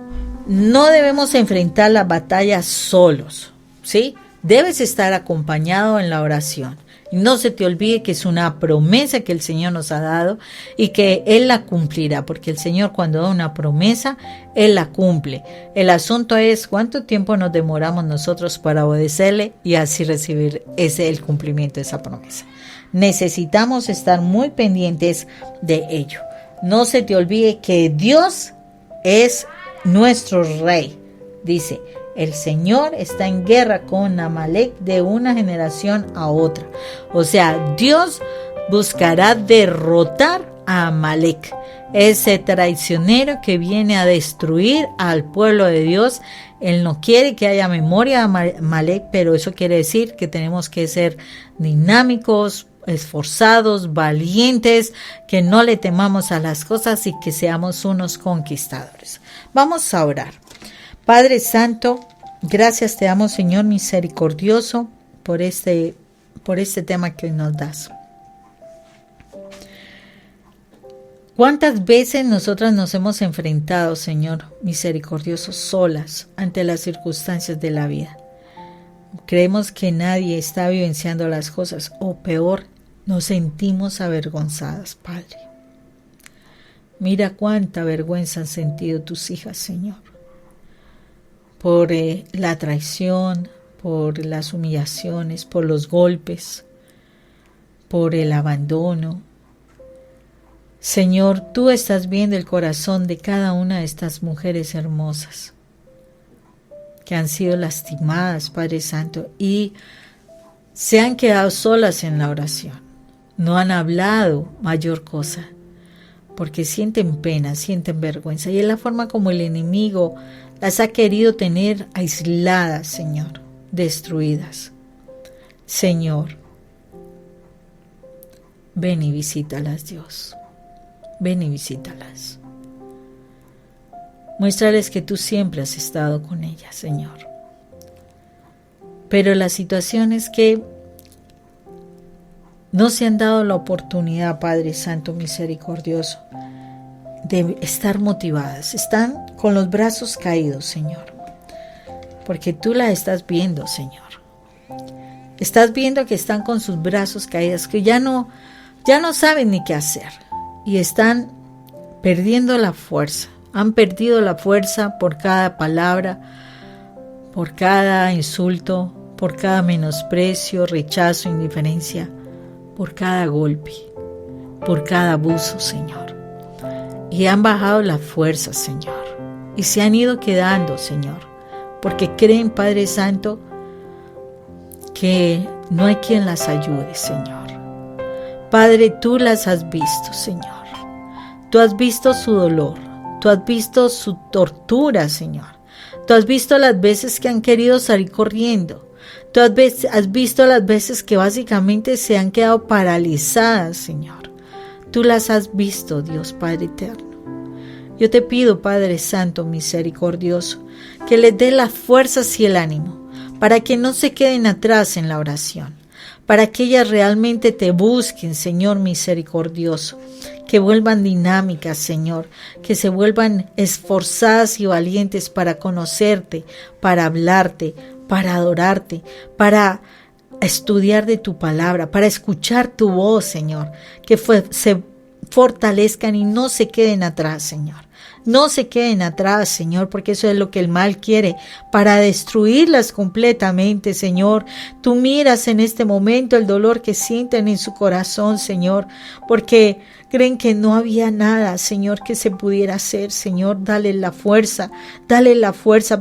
no debemos enfrentar las batallas solos, ¿sí? Debes estar acompañado en la oración. Y no se te olvide que es una promesa que el Señor nos ha dado y que Él la cumplirá, porque el Señor cuando da una promesa, Él la cumple. El asunto es cuánto tiempo nos demoramos nosotros para obedecerle y así recibir el cumplimiento de esa promesa. Necesitamos estar muy pendientes de ello. No se te olvide que Dios es nuestro Rey. Dice, el Señor está en guerra con Amalek de una generación a otra. O sea, Dios buscará derrotar a Amalek, ese traicionero que viene a destruir al pueblo de Dios. Él no quiere que haya memoria de Amalek, pero eso quiere decir que tenemos que ser dinámicos, esforzados, valientes, que no le temamos a las cosas y que seamos unos conquistadores. Vamos a orar. Padre Santo, gracias te damos, Señor misericordioso, por este tema que hoy nos das. ¿Cuántas veces nosotras nos hemos enfrentado, Señor misericordioso, solas ante las circunstancias de la vida? Creemos que nadie está vivenciando las cosas, o peor, nos sentimos avergonzadas, Padre. Mira cuánta vergüenza han sentido tus hijas, Señor, por la traición, por las humillaciones, por los golpes, por el abandono. Señor, tú estás viendo el corazón de cada una de estas mujeres hermosas que han sido lastimadas, Padre Santo, y se han quedado solas en la oración. No han hablado mayor cosa, porque sienten pena, sienten vergüenza, y es la forma como el enemigo las ha querido tener aisladas, Señor, destruidas. Señor, ven y visítalas, Dios. Ven y visítalas. Muéstrales que tú siempre has estado con ellas, Señor. Pero la situación es que no se han dado la oportunidad, Padre Santo misericordioso, de estar motivadas. Están con los brazos caídos, Señor, porque tú la estás viendo, Señor. Estás viendo que están con sus brazos caídos, que ya no saben ni qué hacer y están perdiendo la fuerza. Han perdido la fuerza por cada palabra, por cada insulto, por cada menosprecio, rechazo, indiferencia, por cada golpe, por cada abuso, Señor. Y han bajado la fuerza, Señor, y se han ido quedando, Señor, porque creen, Padre Santo, que no hay quien las ayude, Señor. Padre, tú las has visto, Señor. Tú has visto su dolor. Tú has visto su tortura, Señor. Tú has visto las veces que han querido salir corriendo. Tú has visto las veces que básicamente se han quedado paralizadas, Señor. Tú las has visto, Dios Padre eterno. Yo te pido, Padre Santo misericordioso, que les dé las fuerzas y el ánimo para que no se queden atrás en la oración, para que ellas realmente te busquen, Señor misericordioso, que vuelvan dinámicas, Señor, que se vuelvan esforzadas y valientes para conocerte, para hablarte, para adorarte, para estudiar de tu palabra, para escuchar tu voz, Señor, que se fortalezcan y no se queden atrás, Señor. No se queden atrás, Señor, porque eso es lo que el mal quiere, para destruirlas completamente, Señor. Tú miras en este momento el dolor que sienten en su corazón, Señor, porque creen que no había nada, Señor, que se pudiera hacer. Señor, dale la fuerza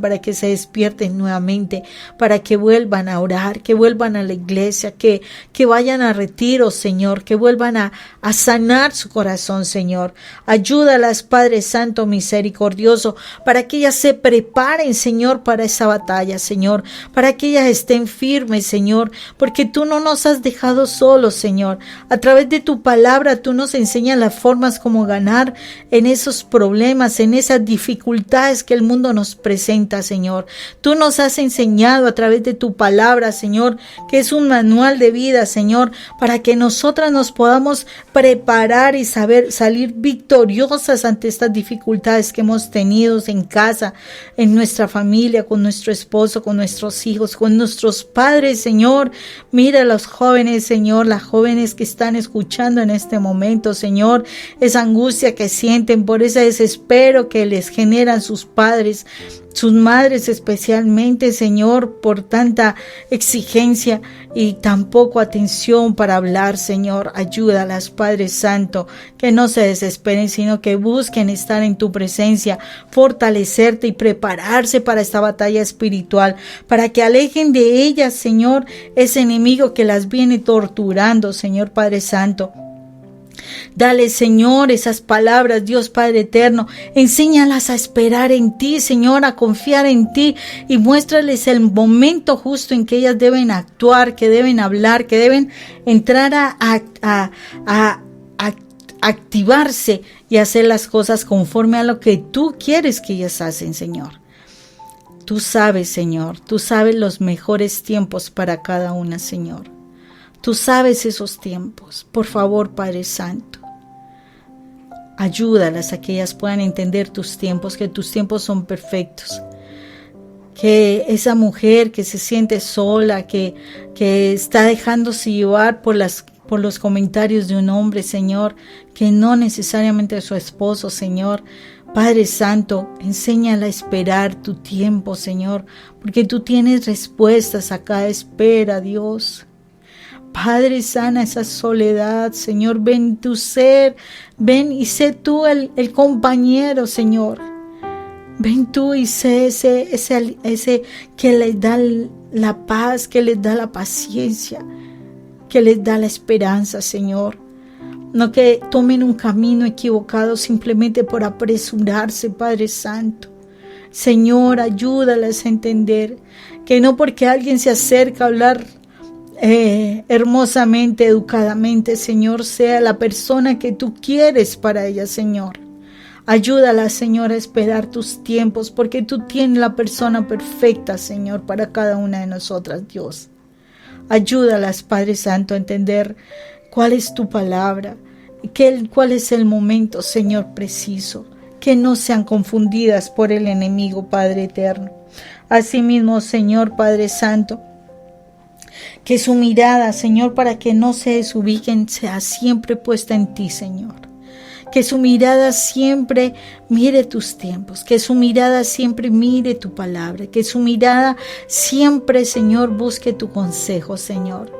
para que se despierten nuevamente, para que vuelvan a orar, que vuelvan a la iglesia, que vayan a retiros, Señor, que vuelvan a sanar su corazón, Señor. Ayúdalas, Padre Santo misericordioso, para que ellas se preparen, Señor, para esa batalla, Señor, para que ellas estén firmes, Señor, porque tú no nos has dejado solos, Señor. A través de tu palabra tú nos enseñas enseña las formas como ganar en esos problemas, en esas dificultades que el mundo nos presenta, Señor. Tú nos has enseñado a través de tu palabra, Señor, que es un manual de vida, Señor, para que nosotras nos podamos preparar y saber salir victoriosas ante estas dificultades que hemos tenido en casa, en nuestra familia, con nuestro esposo, con nuestros hijos, con nuestros padres, Señor. Mira a los jóvenes, Señor, las jóvenes que están escuchando en este momento, Señor, esa angustia que sienten por ese desespero que les generan sus padres, sus madres especialmente, Señor, por tanta exigencia y tan poco atención para hablar, Señor. Ayúdalas, Padre Santo, que no se desesperen, sino que busquen estar en tu presencia, fortalecerte y prepararse para esta batalla espiritual, para que alejen de ellas, Señor, ese enemigo que las viene torturando, Señor Padre Santo. Dale, Señor, esas palabras, Dios Padre eterno. Enséñalas a esperar en ti, Señor, a confiar en ti y muéstrales el momento justo en que ellas deben actuar, que deben hablar, que deben entrar a activarse y hacer las cosas conforme a lo que tú quieres que ellas hacen, Señor. Tú sabes, Señor, tú sabes los mejores tiempos para cada una, Señor. Tú sabes esos tiempos. Por favor, Padre Santo, ayúdalas a que ellas puedan entender tus tiempos, que tus tiempos son perfectos. Que esa mujer que se siente sola, que está dejándose llevar por los comentarios de un hombre, Señor, que no necesariamente es su esposo, Señor. Padre Santo, enséñala a esperar tu tiempo, Señor, porque tú tienes respuestas a cada espera, Dios. Padre, sana esa soledad, Señor, ven tu ser, ven y sé tú el compañero, Señor. Ven tú y sé ese que les da la paz, que les da la paciencia, que les da la esperanza, Señor. No que tomen un camino equivocado simplemente por apresurarse, Padre Santo. Señor, ayúdalas a entender que no porque alguien se acerca a hablar hermosamente, educadamente, Señor, sea la persona que tú quieres para ella, Señor. Ayúdala, Señor, a esperar tus tiempos, porque tú tienes la persona perfecta, Señor, para cada una de nosotras, Dios. Ayúdalas, Padre Santo, a entender cuál es tu palabra, cuál es el momento, Señor, preciso, que no sean confundidas por el enemigo, Padre eterno. Asimismo, Señor, Padre Santo, que su mirada, Señor, para que no se desubiquen, sea siempre puesta en ti, Señor. Que su mirada siempre mire tus tiempos, que su mirada siempre mire tu palabra, que su mirada siempre, Señor, busque tu consejo, Señor.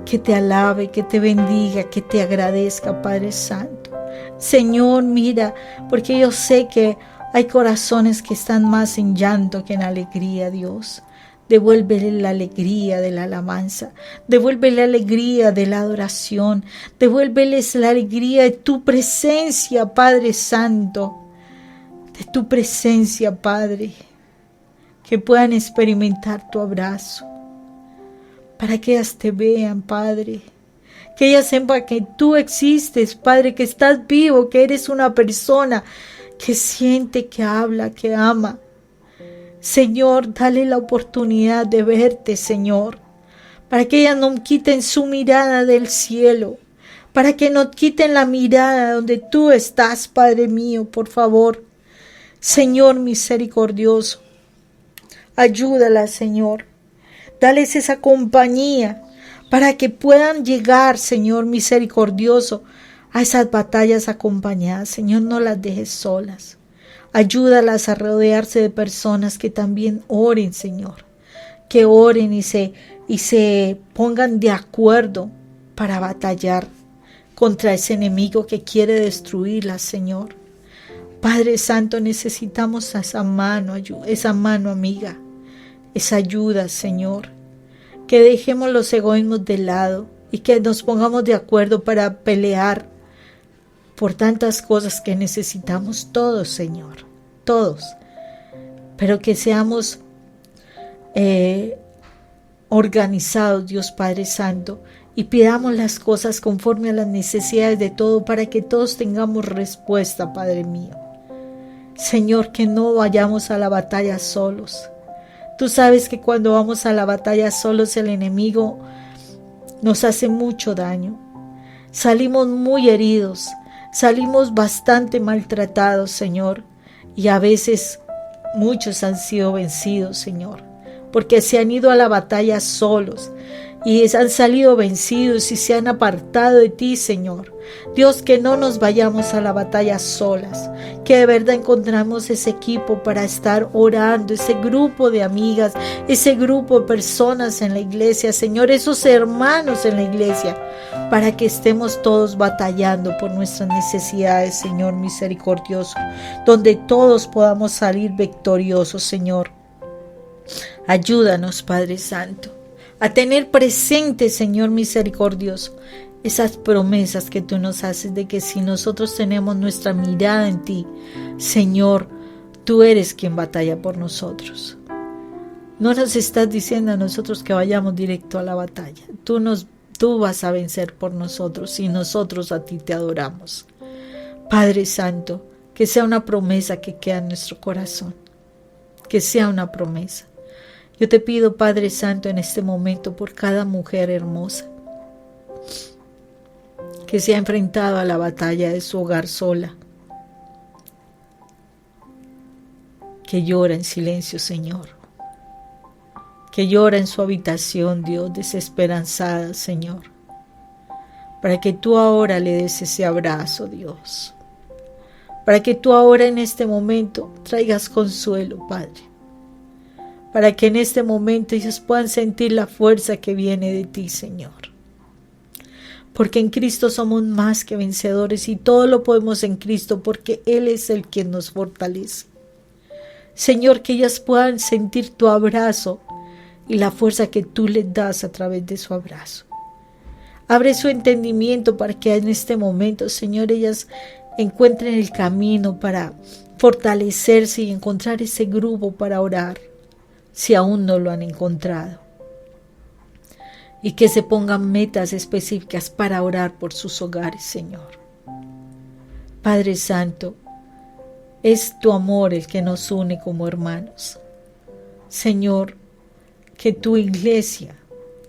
Que te alabe, que te bendiga, que te agradezca, Padre Santo. Señor, mira, porque yo sé que hay corazones que están más en llanto que en alegría, Dios. Devuélvele la alegría de la alabanza, devuélvele la alegría de la adoración, devuélveles la alegría de tu presencia, Padre Santo, de tu presencia, Padre, que puedan experimentar tu abrazo, para que ellas te vean, Padre, que ellas sepan que tú existes, Padre, que estás vivo, que eres una persona que siente, que habla, que ama. Señor, dale la oportunidad de verte, Señor, para que ellas no quiten su mirada del cielo, para que no quiten la mirada donde tú estás, Padre mío, por favor. Señor misericordioso, ayúdala, Señor, dales esa compañía para que puedan llegar, Señor misericordioso, a esas batallas acompañadas. Señor, no las dejes solas. Ayúdalas a rodearse de personas que también oren, Señor. Que oren y se pongan de acuerdo para batallar contra ese enemigo que quiere destruirlas, Señor. Padre Santo, necesitamos esa mano amiga, esa ayuda, Señor. Que dejemos los egoísmos de lado y que nos pongamos de acuerdo para pelear por tantas cosas que necesitamos todos, Señor, todos, pero que seamos organizados, Dios Padre Santo, y pidamos las cosas conforme a las necesidades de todo para que todos tengamos respuesta, Padre mío. Señor, que no vayamos a la batalla solos. Tú sabes que cuando vamos a la batalla solos el enemigo nos hace mucho daño. Salimos muy heridos, salimos bastante maltratados, Señor, y a veces muchos han sido vencidos, Señor, porque se han ido a la batalla solos y han salido vencidos y se han apartado de ti, Señor. Dios, que no nos vayamos a la batalla solas, que de verdad encontramos ese equipo para estar orando, ese grupo de amigas, ese grupo de personas en la iglesia, Señor, esos hermanos en la iglesia, para que estemos todos batallando por nuestras necesidades, Señor misericordioso, donde todos podamos salir victoriosos, Señor. Ayúdanos, Padre Santo, a tener presente, Señor misericordioso, esas promesas que tú nos haces de que si nosotros tenemos nuestra mirada en ti, Señor, tú eres quien batalla por nosotros. No nos estás diciendo a nosotros que vayamos directo a la batalla. Tú vas a vencer por nosotros y nosotros a ti te adoramos. Padre Santo, que sea una promesa que quede en nuestro corazón, que sea una promesa. Yo te pido, Padre Santo, en este momento por cada mujer hermosa que se ha enfrentado a la batalla de su hogar sola, que llora en silencio, Señor, que llora en su habitación, Dios, desesperanzada, Señor, para que tú ahora le des ese abrazo, Dios, para que tú ahora en este momento traigas consuelo, Padre, para que en este momento ellos puedan sentir la fuerza que viene de ti, Señor. Porque en Cristo somos más que vencedores y todo lo podemos en Cristo porque Él es el quien nos fortalece. Señor, que ellas puedan sentir tu abrazo y la fuerza que tú les das a través de su abrazo. Abre su entendimiento para que en este momento, Señor, ellas encuentren el camino para fortalecerse y encontrar ese grupo para orar, si aún no lo han encontrado. Y que se pongan metas específicas para orar por sus hogares, Señor. Padre Santo, es tu amor el que nos une como hermanos. Señor, que tu iglesia,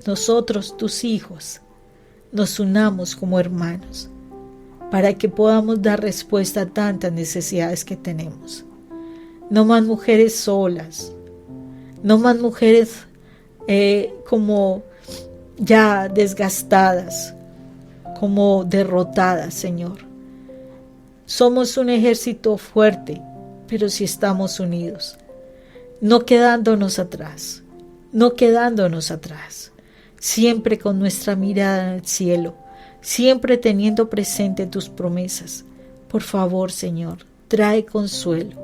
nosotros, tus hijos, nos unamos como hermanos para que podamos dar respuesta a tantas necesidades que tenemos. No más mujeres solas, no más mujeres como ya desgastadas, como derrotadas, Señor. Somos un ejército fuerte, pero si estamos unidos, no quedándonos atrás, siempre con nuestra mirada al cielo, siempre teniendo presente tus promesas. Por favor, Señor, trae consuelo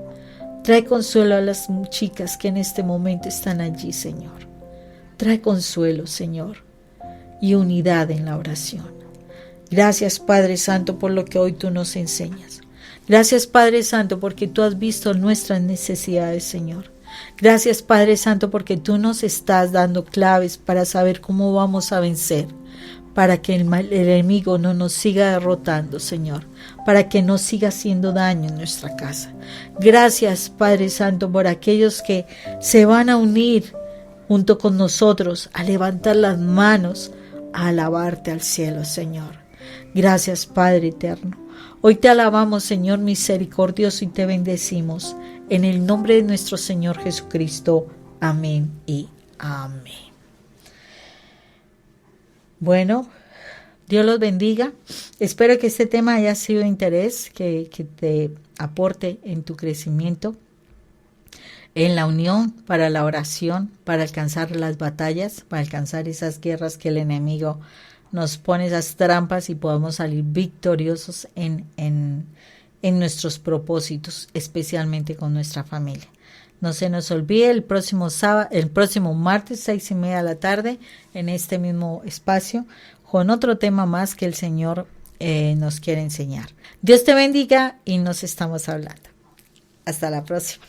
a las chicas que en este momento están allí, Señor. Trae consuelo, Señor, y unidad en la oración. Gracias, Padre Santo, por lo que hoy tú nos enseñas. Gracias, Padre Santo, porque tú has visto nuestras necesidades, Señor. Gracias, Padre Santo, porque tú nos estás dando claves para saber cómo vamos a vencer, para que el enemigo no nos siga derrotando, Señor, para que no siga haciendo daño en nuestra casa. Gracias, Padre Santo, por aquellos que se van a unir junto con nosotros a levantar las manos, a alabarte al cielo, Señor. Gracias, Padre eterno. Hoy te alabamos, Señor misericordioso, y te bendecimos en el nombre de nuestro Señor Jesucristo. Amén y amén. Bueno, Dios los bendiga. Espero que este tema haya sido de interés, que te aporte en tu crecimiento, en la unión, para la oración, para alcanzar las batallas, para alcanzar esas guerras que el enemigo nos pone, esas trampas, y podamos salir victoriosos en nuestros propósitos, especialmente con nuestra familia. No se nos olvide el próximo martes, 6:30 de la tarde, en este mismo espacio, con otro tema más que el Señor nos quiere enseñar. Dios te bendiga y nos estamos hablando. Hasta la próxima.